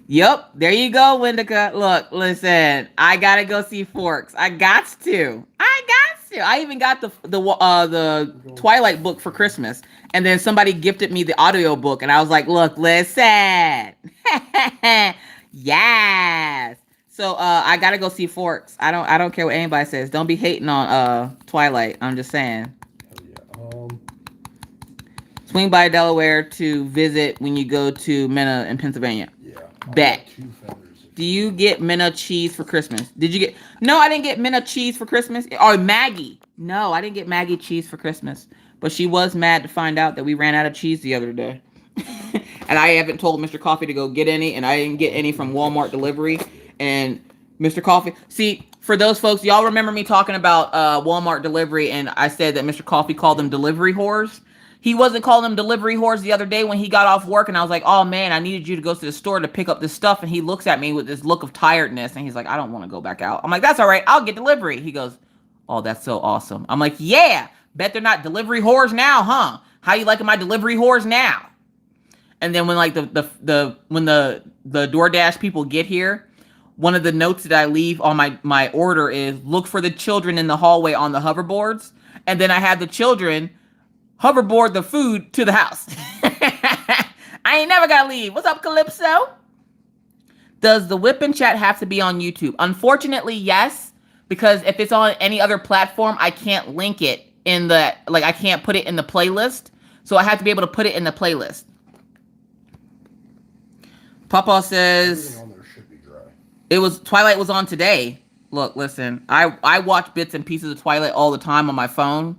Yep, there you go, Wendica. Look, listen, I gotta go see Forks. I got to. I even got the Twilight book for Christmas, and then somebody gifted me the audio book, and I was like, look, listen, yes. So I gotta go see Forks. I don't care what anybody says. Don't be hating on Twilight. I'm just saying. Swing by Delaware to visit when you go to Minna in Pennsylvania. Yeah. Bet. Do you get Minna cheese for Christmas? Did you get... No, I didn't get Minna cheese for Christmas. Or Maggie. No, I didn't get Maggie cheese for Christmas. But she was mad to find out that we ran out of cheese the other day. And I haven't told Mr. Coffee to go get any. And I didn't get any from Walmart delivery. And Mr. Coffee... See, for those folks, y'all remember me talking about Walmart delivery. And I said that Mr. Coffee called them delivery whores. He wasn't calling them delivery whores the other day when he got off work, and I was like, oh, man, I needed you to go to the store to pick up this stuff, and he looks at me with this look of tiredness, and he's like, I don't want to go back out. I'm like, that's all right. I'll get delivery. He goes, oh, that's so awesome. I'm like, yeah, bet they're not delivery whores now, huh? How you liking my delivery whores now? And then when, like, when the DoorDash people get here, one of the notes that I leave on my order is, look for the children in the hallway on the hoverboards, and then I have the children hoverboard the food to the house. I ain't never gotta leave. What's up, Calypso? Does the Whippin chat have to be on YouTube? Unfortunately, yes. Because if it's on any other platform, I can't link it in the, like, I can't put it in the playlist. So I have to be able to put it in the playlist. Papa says, on there should be dry. It was, Twilight was on today. Look, listen, I watch bits and pieces of Twilight all the time on my phone.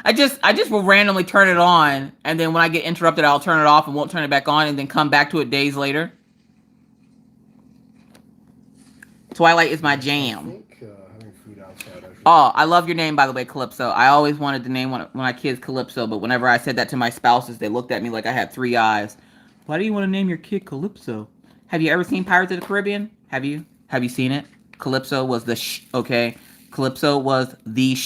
I just will randomly turn it on, and then when I get interrupted, I'll turn it off and won't turn it back on, and then come back to it days later. Twilight is my jam. I think having food outside actually... Oh, I love your name, by the way, Calypso. I always wanted to name one of my kids Calypso, but whenever I said that to my spouses, they looked at me like I had 3 eyes. Why do you want to name your kid Calypso? Have you ever seen Pirates of the Caribbean? Have you? Have you seen it? Calypso was the okay? Calypso was the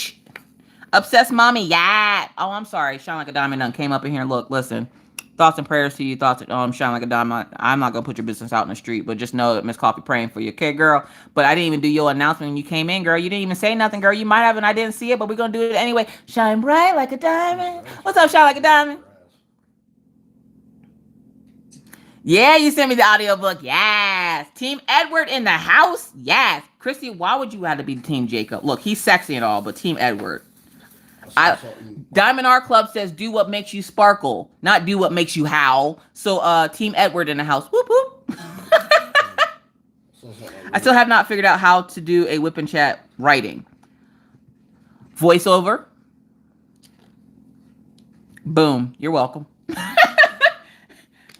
Obsessed mommy, yeah. Oh, I'm sorry. Shine Like a Diamond done came up in here. Look, listen. Thoughts and prayers to you. Thoughts, Shine Like a Diamond. I'm not going to put your business out in the street, but just know that Miss Coffee praying for you. Okay, girl? But I didn't even do your announcement when you came in, girl. You didn't even say nothing, girl. You might have, and I didn't see it, but we're going to do it anyway. Shine bright like a diamond. What's up, Shine Like a Diamond? Yeah, you sent me the audiobook. Yes. Team Edward in the house. Yes. Christy, why would you have to be Team Jacob? Look, he's sexy and all, but Team Edward. Diamond Art Club says, do what makes you sparkle, not do what makes you howl. So, Team Edward in the house. Whoop, whoop. I still have not figured out how to do a Whippin chat writing. Voiceover. Boom. You're welcome.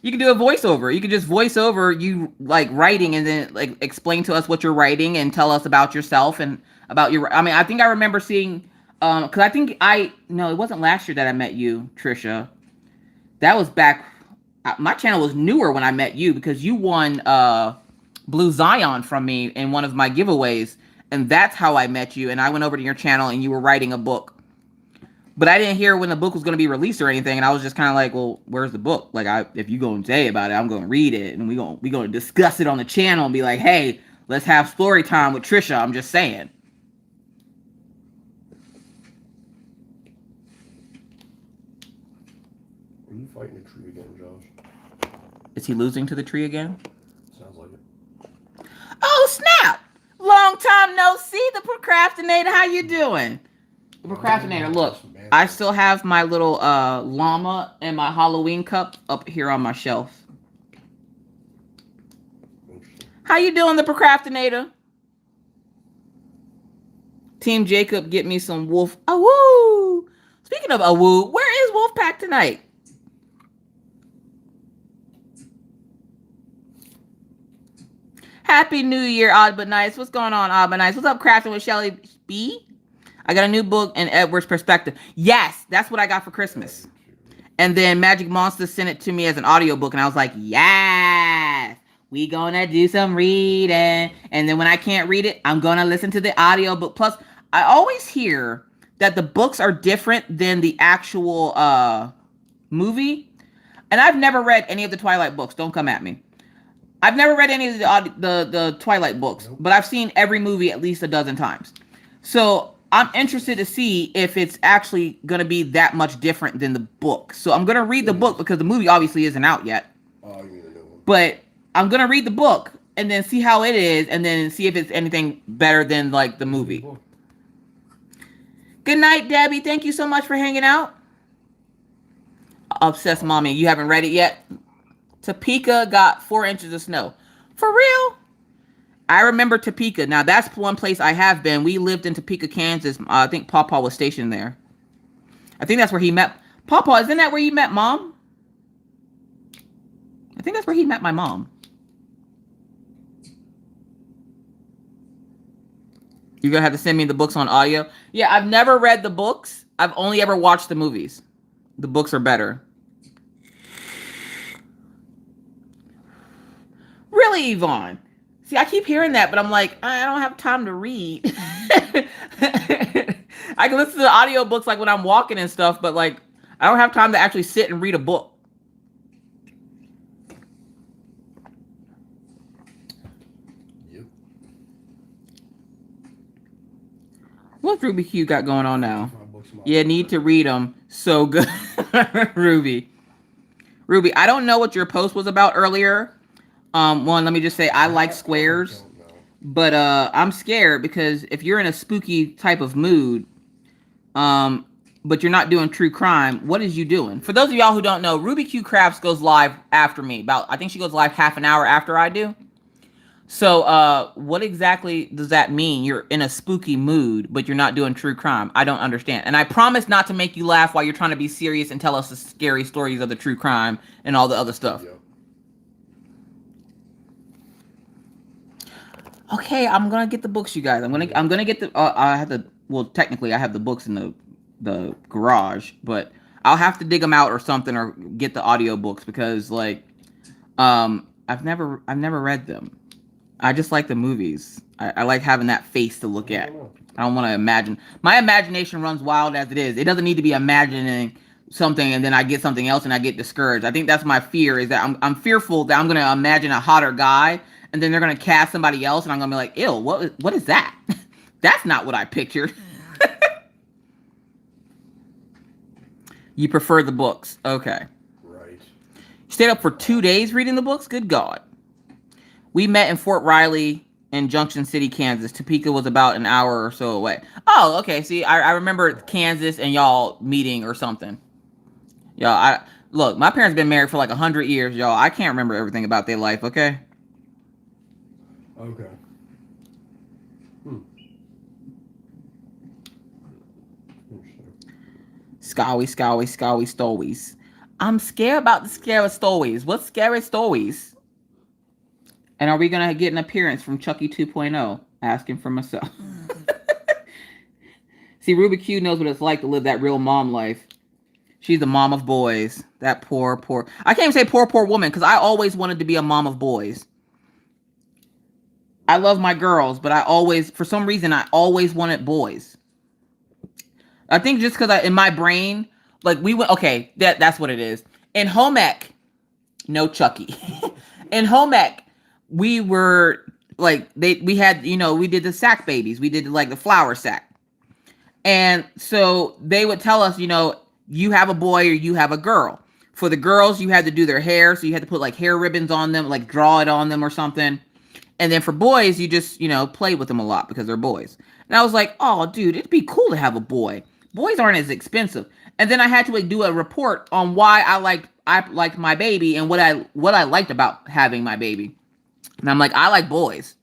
You can do a voiceover. You can just voice over you like writing and then like explain to us what you're writing and tell us about yourself and about your, I mean, I think I remember seeing, cause I think no, it wasn't last year that I met you, Trisha. That was back, my channel was newer when I met you because you won Blue Zion from me in one of my giveaways. And that's how I met you. And I went over to your channel and you were writing a book. But I didn't hear when the book was going to be released or anything. And I was just kind of like, well, where's the book? Like, if you go and say about it, I'm going to read it. And we're going to discuss it on the channel and be like, hey, let's have story time with Trisha. I'm just saying. Are you fighting a tree again, Josh? Is he losing to the tree again? Sounds like it. Oh, snap. Long time no see. The procrastinator. How you doing? The procrastinator, look, I still have my little llama and my Halloween cup up here on my shelf. How you doing, the procrastinator? Team Jacob, get me some wolf. Awoo! Speaking of awoo, where is Wolfpack tonight? Happy New Year, Odd But Nice. What's going on, Odd But Nice? What's up, Crafting with Shelly B? I got a new book in Edward's perspective. Yes, that's what I got for Christmas. And then Magic Monster sent it to me as an audiobook, and I was like, yes, we gonna do some reading. And then when I can't read it, I'm gonna listen to the audiobook. Plus, I always hear that the books are different than the actual movie. And I've never read any of the Twilight books. Don't come at me. I've never read any of the Twilight books, but I've seen every movie at least a dozen times. So I'm interested to see if it's actually going to be that much different than the book. So I'm going to read the book because the movie obviously isn't out yet. Oh, you mean the new one. But I'm going to read the book and then see how it is and then see if it's anything better than like the movie. Good night, Debbie. Thank you so much for hanging out. Obsessed mommy. You haven't read it yet? Topeka got 4 inches of snow. For real? I remember Topeka. Now, that's one place I have been. We lived in Topeka, Kansas. I think Pawpaw was stationed there. I think that's where he met... Pawpaw, isn't that where you met Mom? I think that's where he met my mom. You're going to have to send me the books on audio. Yeah, I've never read the books. I've only ever watched the movies. The books are better. Really, Yvonne? See, I keep hearing that, but I'm like, I don't have time to read. I can listen to the audiobooks like when I'm walking and stuff, but like, I don't have time to actually sit and read a book. Yep. What's Ruby Q got going on now? Yeah, need to read them. So good. Ruby. Ruby, I don't know what your post was about earlier. One, let me just say I like squares, don't know. but I'm scared because if you're in a spooky type of mood, but you're not doing true crime, what is you doing? For those of y'all who don't know, Ruby Q Crafts goes live after me. I think she goes live half an hour after I do. So, what exactly does that mean? You're in a spooky mood, but you're not doing true crime. I don't understand. And I promise not to make you laugh while you're trying to be serious and tell us the scary stories of the true crime and all the other stuff. Yep. Okay, I'm gonna get the books, you guys. I'm gonna get the. I have the. Well, technically, I have the books in the garage, but I'll have to dig them out or something, or get the audio books because, like, I've never read them. I just like the movies. I like having that face to look at. I don't want to imagine. My imagination runs wild as it is. It doesn't need to be imagining something and then I get something else and I get discouraged. I think that's my fear, is that I'm fearful that I'm going to imagine a hotter guy and then they're going to cast somebody else and I'm going to be like, ew, what is that? That's not what I pictured. You prefer the books. Okay. Right. You stayed up for 2 days reading the books? Good God. We met in Fort Riley in Junction City, Kansas. Topeka was about an hour or so away. Oh, okay. See, I remember Kansas and y'all meeting or something. Y'all, look, my parents been married for like 100 years, y'all. I can't remember everything about their life, okay? Okay. Scowy stories. I'm scared about the scary stories. What scary stories? And are we going to get an appearance from Chucky 2.0? Asking for myself. See, Ruby Q knows what it's like to live that real mom life. She's the mom of boys. That poor. I can't even say poor woman because I always wanted to be a mom of boys. I love my girls, but for some reason, I always wanted boys. I think just because in my brain, like we went, okay, that's what it is. In home ec, no Chucky. In home ec, we were like, we had, we did the sack babies. We did like the flour sack. And so they would tell us, you have a boy or you have a girl. For the girls, you had to do their hair. So you had to put like hair ribbons on them, like draw it on them or something. And then for boys, you just, play with them a lot because they're boys. And I was like, oh, dude, it'd be cool to have a boy. Boys aren't as expensive. And then I had to do a report on why I liked my baby and what I liked about having my baby. And I'm like, I like boys.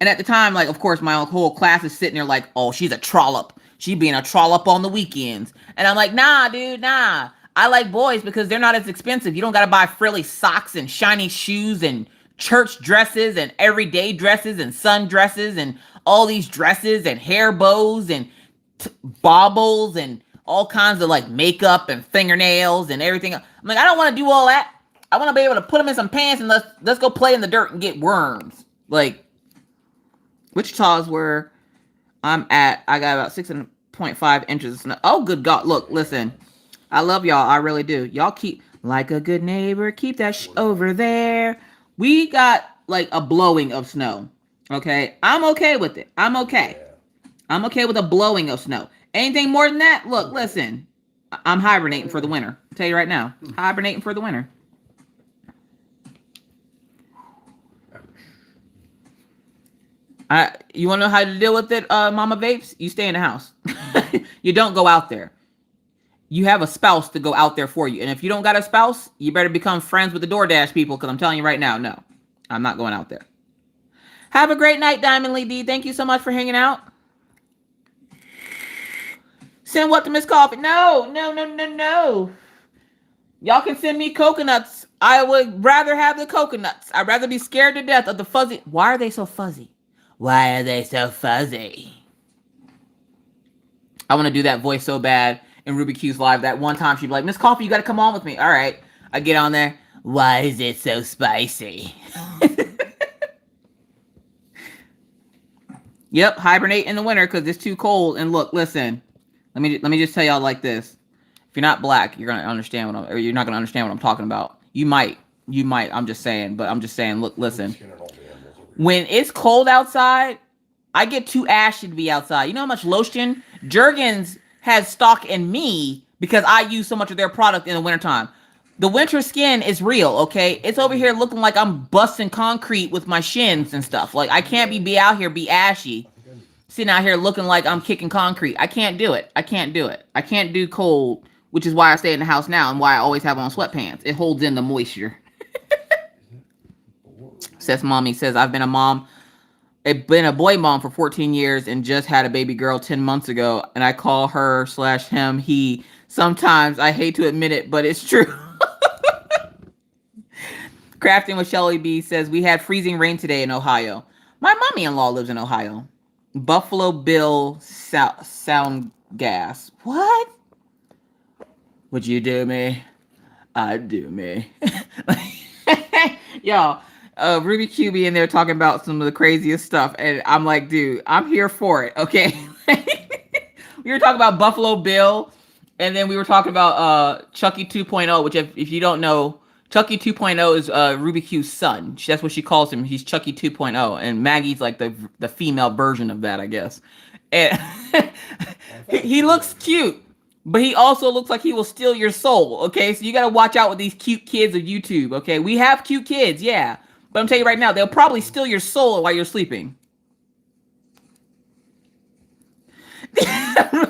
And at the time, like, of course, my whole class is sitting there like, oh, she's a trollop. She being a trollop on the weekends. And I'm like, nah, dude, nah. I like boys because they're not as expensive. You don't got to buy frilly socks and shiny shoes and church dresses and everyday dresses and sundresses and all these dresses and hair bows and baubles and all kinds of like makeup and fingernails and everything. I'm like, I don't want to do all that. I want to be able to put them in some pants and let's go play in the dirt and get worms. Like, Wichita is where I'm at. I got about 6.5 inches of snow. Oh, good God. Look, listen. I love y'all. I really do. Y'all keep, like a good neighbor, keep that over there. We got like a blowing of snow. Okay? I'm okay with it. I'm okay. I'm okay with a blowing of snow. Anything more than that? Look, listen. I'm hibernating for the winter. I'll tell you right now. Hibernating for the winter. You want to know how to deal with it, Mama Vapes? You stay in the house. You don't go out there. You have a spouse to go out there for you. And if you don't got a spouse, you better become friends with the DoorDash people because I'm telling you right now, no. I'm not going out there. Have a great night, Diamond Lee D. Thank you so much for hanging out. Send what to Miss Coffee? No. Y'all can send me coconuts. I would rather have the coconuts. I'd rather be scared to death of the fuzzy. Why are they so fuzzy? Why are they so fuzzy? I want to do that voice so bad in Ruby Q's live. That one time she'd be like, Miss Coffee, you got to come on with me. All right. I get on there. Why is it so spicy? Yep. Hibernate in the winter because it's too cold. And look, listen. Let me just tell y'all like this. If you're not black, you're gonna understand you're not gonna understand what I'm talking about. You might. I'm just saying. Look, listen. When it's cold outside, I get too ashy to be outside. You know how much lotion Jergens has stock in me because I use so much of their product in the wintertime. The winter skin is real, okay? It's over here looking like I'm busting concrete with my shins and stuff. Like, I can't be out here be ashy, sitting out here looking like I'm kicking concrete. I can't do it. I can't do it. I can't do cold, which is why I stay in the house now and why I always have on sweatpants. It holds in the moisture. Says mommy, says I've been a mom. I've been a boy mom for 14 years and just had a baby girl 10 months ago. And I call her / him, he. Sometimes I hate to admit it, but it's true. Crafting with Shelly B says we had freezing rain today in Ohio. My mommy-in-law lives in Ohio. Buffalo Bill sound gas. What? Would you do me? I'd do me. Y'all, Ruby QB in there talking about some of the craziest stuff. And I'm like, dude, I'm here for it. Okay. We were talking about Buffalo Bill. And then we were talking about Chucky 2.0, which if you don't know, Chucky 2.0 is Ruby Q's son. That's what she calls him. He's Chucky 2.0. And Maggie's like the female version of that, I guess. And he looks cute, but he also looks like he will steal your soul, okay? So you got to watch out with these cute kids of YouTube, okay? We have cute kids, yeah. But I'm telling you right now, they'll probably steal your soul while you're sleeping.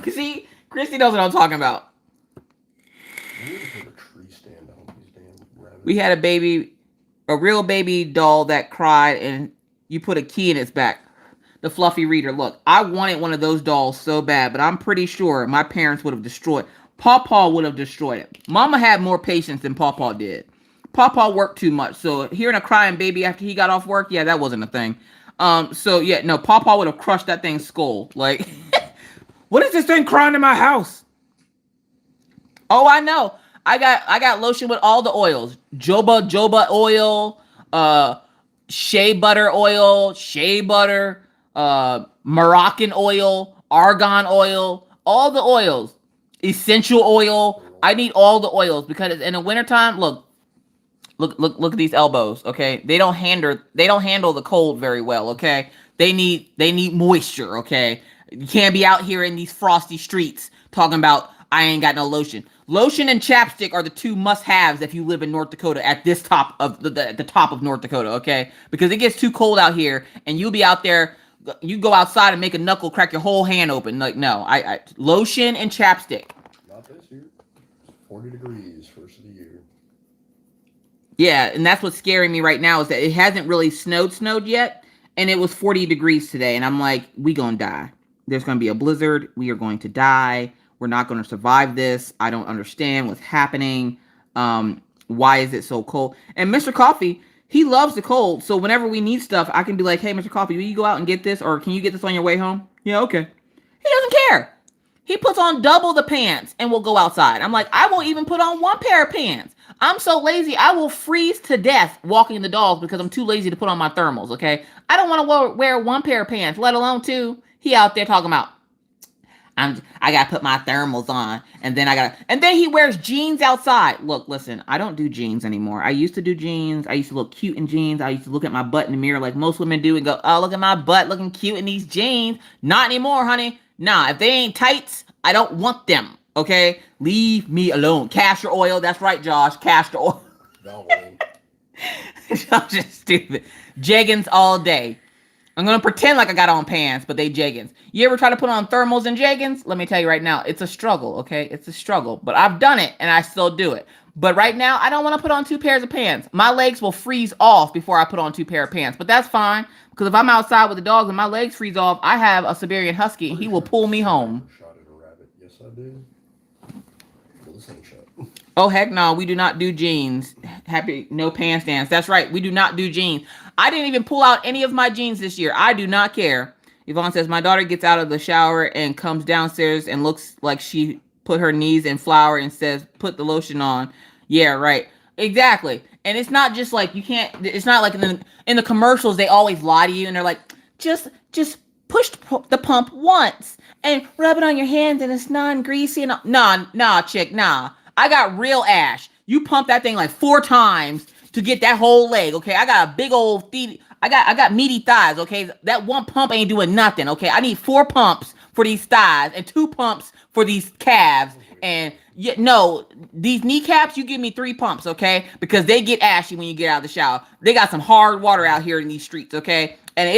See? Christy knows what I'm talking about. We had a real baby doll that cried and you put a key in its back. The fluffy reader. Look, I wanted one of those dolls so bad, but I'm pretty sure my parents would have destroyed. Pawpaw would have destroyed it. Mama had more patience than Pawpaw did. Pawpaw worked too much. So hearing a crying baby after he got off work, yeah, that wasn't a thing. So yeah, no, Pawpaw would have crushed that thing's skull. Like, what is this thing crying in my house? Oh, I know. I got lotion with all the oils. Joba oil, shea butter, Moroccan oil, argan oil, all the oils. Essential oil. I need all the oils because in the wintertime, look at these elbows, okay? They don't handle the cold very well, okay? They need moisture, okay? You can't be out here in these frosty streets talking about I ain't got no lotion. Lotion and chapstick are the two must-haves if you live in North Dakota at this top of the top of North Dakota, okay? Because it gets too cold out here and you'll be out there, you go outside and make a knuckle, crack your whole hand open. Like, no, I lotion and chapstick. Not this year. 40 degrees first of the year. Yeah, and that's what's scaring me right now is that it hasn't really snowed yet, and it was 40 degrees today, and I'm like, we gonna die. There's gonna be a blizzard. We are going to die. We're not going to survive this. I don't understand what's happening. Why is it so cold? And Mr. Coffee, he loves the cold. So whenever we need stuff, I can be like, hey, Mr. Coffee, will you go out and get this? Or can you get this on your way home? Yeah, okay. He doesn't care. He puts on double the pants and will go outside. I'm like, I won't even put on one pair of pants. I'm so lazy. I will freeze to death walking the dogs because I'm too lazy to put on my thermals, okay? I don't want to wear one pair of pants, let alone two. He out there talking about, I gotta put my thermals on, and then he wears jeans outside. Look, listen, I don't do jeans anymore. I used to do jeans. I used to look cute in jeans. I used to look at my butt in the mirror like most women do and go, oh, look at my butt looking cute in these jeans. Not anymore, honey. Nah, if they ain't tights, I don't want them, okay? Leave me alone. Castor oil, that's right, Josh. Castor oil. No. I'm just stupid. Jeggings all day. I'm going to pretend like I got on pants, but they jeggings. You ever try to put on thermals and jeggings? Let me tell you right now, it's a struggle, okay? It's a struggle. But I've done it, and I still do it. But right now, I don't want to put on two pairs of pants. My legs will freeze off before I put on two pair of pants. But that's fine, because if I'm outside with the dogs and my legs freeze off, I have a Siberian Husky, and he will pull me home. Shot at a rabbit. Yes, I did. Well, this ain't shot. Oh, heck no, we do not do jeans. Happy no pants dance. That's right, we do not do jeans. I didn't even pull out any of my jeans this year. I do not care. Yvonne says, my daughter gets out of the shower and comes downstairs and looks like she put her knees in flour and says, put the lotion on. Yeah, right. Exactly. And it's not just like you can't, it's not like in the commercials, they always lie to you and they're like, just push the pump once and rub it on your hands and it's non-greasy. And nah, chick, nah. I got real ash. You pump that thing like 4 times to get that whole leg, okay? I got a big old feet. I got meaty thighs, okay? That one pump ain't doing nothing, okay? I need 4 pumps for these thighs and 2 pumps for these calves. And no, these kneecaps, you give me 3 pumps, okay? Because they get ashy when you get out of the shower. They got some hard water out here in these streets, okay? And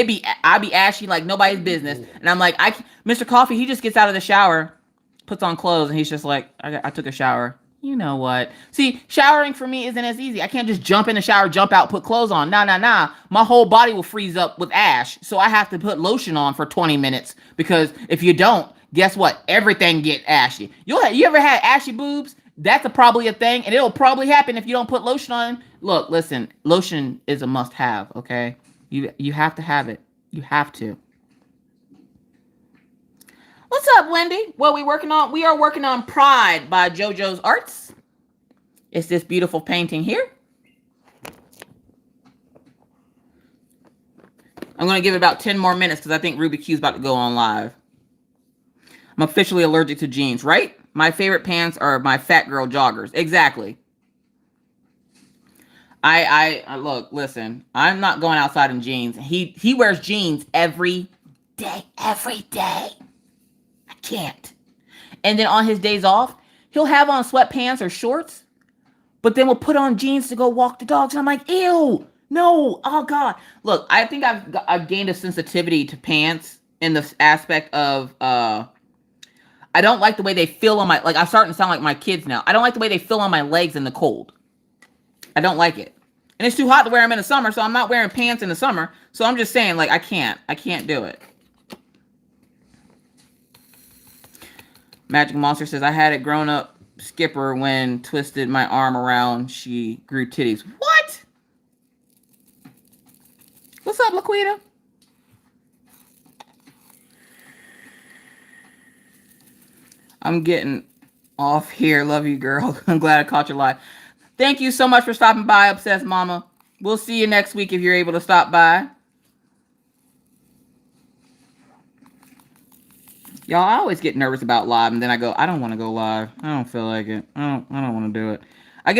I be ashy like nobody's business. And I'm like, Mr. Coffee, he just gets out of the shower, puts on clothes, and he's just like, I took a shower. You know what? See, showering for me isn't as easy. I can't just jump in the shower, jump out, put clothes on. Nah. My whole body will freeze up with ash. So I have to put lotion on for 20 minutes because if you don't, guess what? Everything get ashy. You ever had ashy boobs? That's probably a thing, and it'll probably happen if you don't put lotion on. Look, listen, lotion is a must-have, okay? You have to have it. You have to. What's up, Wendy? What are we working on? We are working on Pride by Jojoesarts. It's this beautiful painting here. I'm going to give it about 10 more minutes because I think Ruby Q's about to go on live. I'm officially allergic to jeans, right? My favorite pants are my fat girl joggers. Exactly. I look, listen, I'm not going outside in jeans. He wears jeans every day. I can't. And then on his days off, he'll have on sweatpants or shorts, but then we'll put on jeans to go walk the dogs. And I'm like, ew, no, oh God. Look, I think I've gained a sensitivity to pants in the aspect of, I don't like the way they feel on my, like I'm starting to sound like my kids now. I don't like the way they feel on my legs in the cold. I don't like it. And it's too hot to wear them in the summer, so I'm not wearing pants in the summer. So I'm just saying, like, I can't do it. Magic Monster says, I had a grown-up skipper when twisted my arm around, she grew titties. What? What's up, Laquita? I'm getting off here. Love you, girl. I'm glad I caught your live. Thank you so much for stopping by, Obsessed Mama. We'll see you next week if you're able to stop by. Y'all, I always get nervous about live, and then I go, I don't want to go live. I don't feel like it. I don't want to do it. I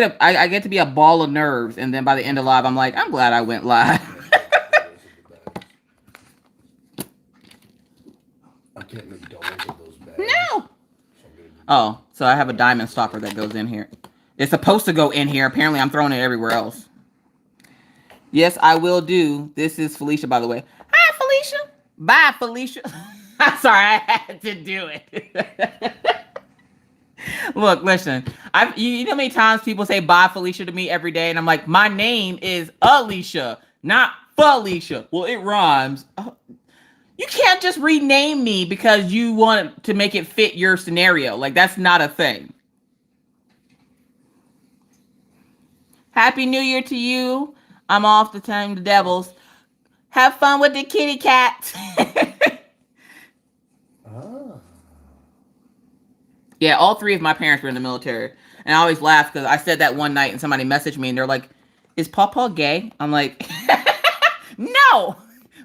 get to be a ball of nerves, and then by the end of live, I'm like, I'm glad I went live. I can't make doubles of those bags. No. Oh, so I have a diamond stopper that goes in here. It's supposed to go in here. Apparently, I'm throwing it everywhere else. Yes, I will do. This is Felicia, by the way. Hi, Felicia. Bye, Felicia. I'm sorry, I had to do it. Look, listen. You know how many times people say bye, Felicia, to me every day? And I'm like, my name is Alishia, not Felicia. Well, it rhymes. You can't just rename me because you want to make it fit your scenario. Like, that's not a thing. Happy New Year to you. I'm off to tame the devils. Have fun with the kitty cats. Yeah, all 3 of my parents were in the military. And I always laugh because I said that one night and somebody messaged me and they're like, is Pawpaw gay? I'm like, no.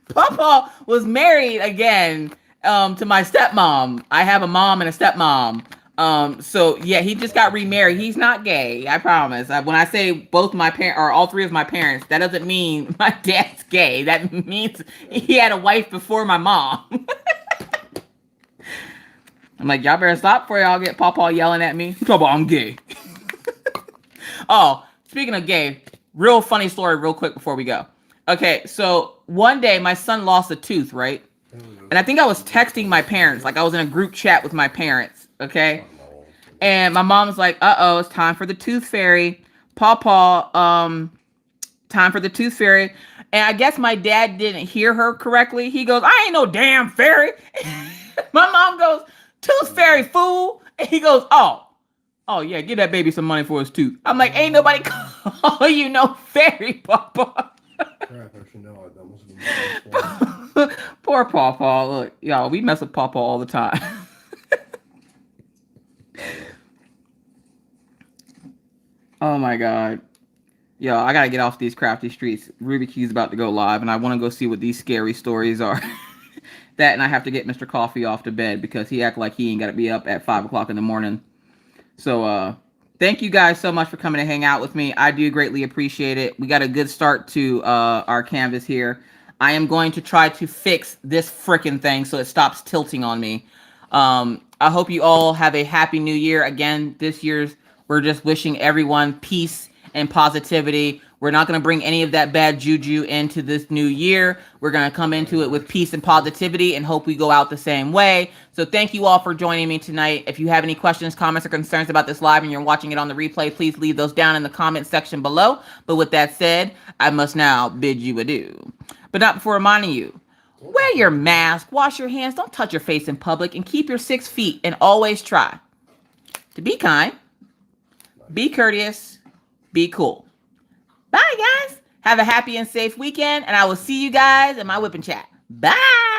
Pawpaw was married again to my stepmom. I have a mom and a stepmom. So yeah, he just got remarried. He's not gay, I promise. When I say both my parents or all 3 of my parents, that doesn't mean my dad's gay. That means he had a wife before my mom. I'm like, y'all better stop before y'all get Pawpaw yelling at me. Talk about I'm gay. Oh, speaking of gay, real funny story real quick before we go. Okay, so one day my son lost a tooth, right? And I think I was texting my parents. Like I was in a group chat with my parents, okay? And my mom was like, uh-oh, it's time for the tooth fairy. Pawpaw, time for the tooth fairy. And I guess my dad didn't hear her correctly. He goes, I ain't no damn fairy. My mom goes, tooth fairy, fool. And he goes, oh yeah, give that baby some money for his tooth. I'm like, ain't nobody call you no fairy, Pawpaw. Crap, I should know. That must have been Poor Pawpaw. Look, y'all, we mess with Pawpaw all the time. Oh my God. Yo, I gotta get off these crafty streets. Ruby Q's about to go live, and I want to go see what these scary stories are. That, and I have to get Mr. Coffee off to bed because he act like he ain't got to be up at 5 o'clock in the morning. So, thank you guys so much for coming to hang out with me. I do greatly appreciate it. We got a good start to our canvas here. I am going to try to fix this frickin' thing so it stops tilting on me. I hope you all have a happy new year. Again, this year's, we're just wishing everyone peace and positivity. We're not going to bring any of that bad juju into this new year. We're going to come into it with peace and positivity and hope we go out the same way. So thank you all for joining me tonight. If you have any questions, comments, or concerns about this live and you're watching it on the replay, please leave those down in the comment section below. But with that said, I must now bid you adieu. But not before reminding you, wear your mask, wash your hands, don't touch your face in public, and keep your 6 feet, and always try to be kind, be courteous, be cool. Bye, guys. Have a happy and safe weekend, and I will see you guys in my Whippin' chat. Bye.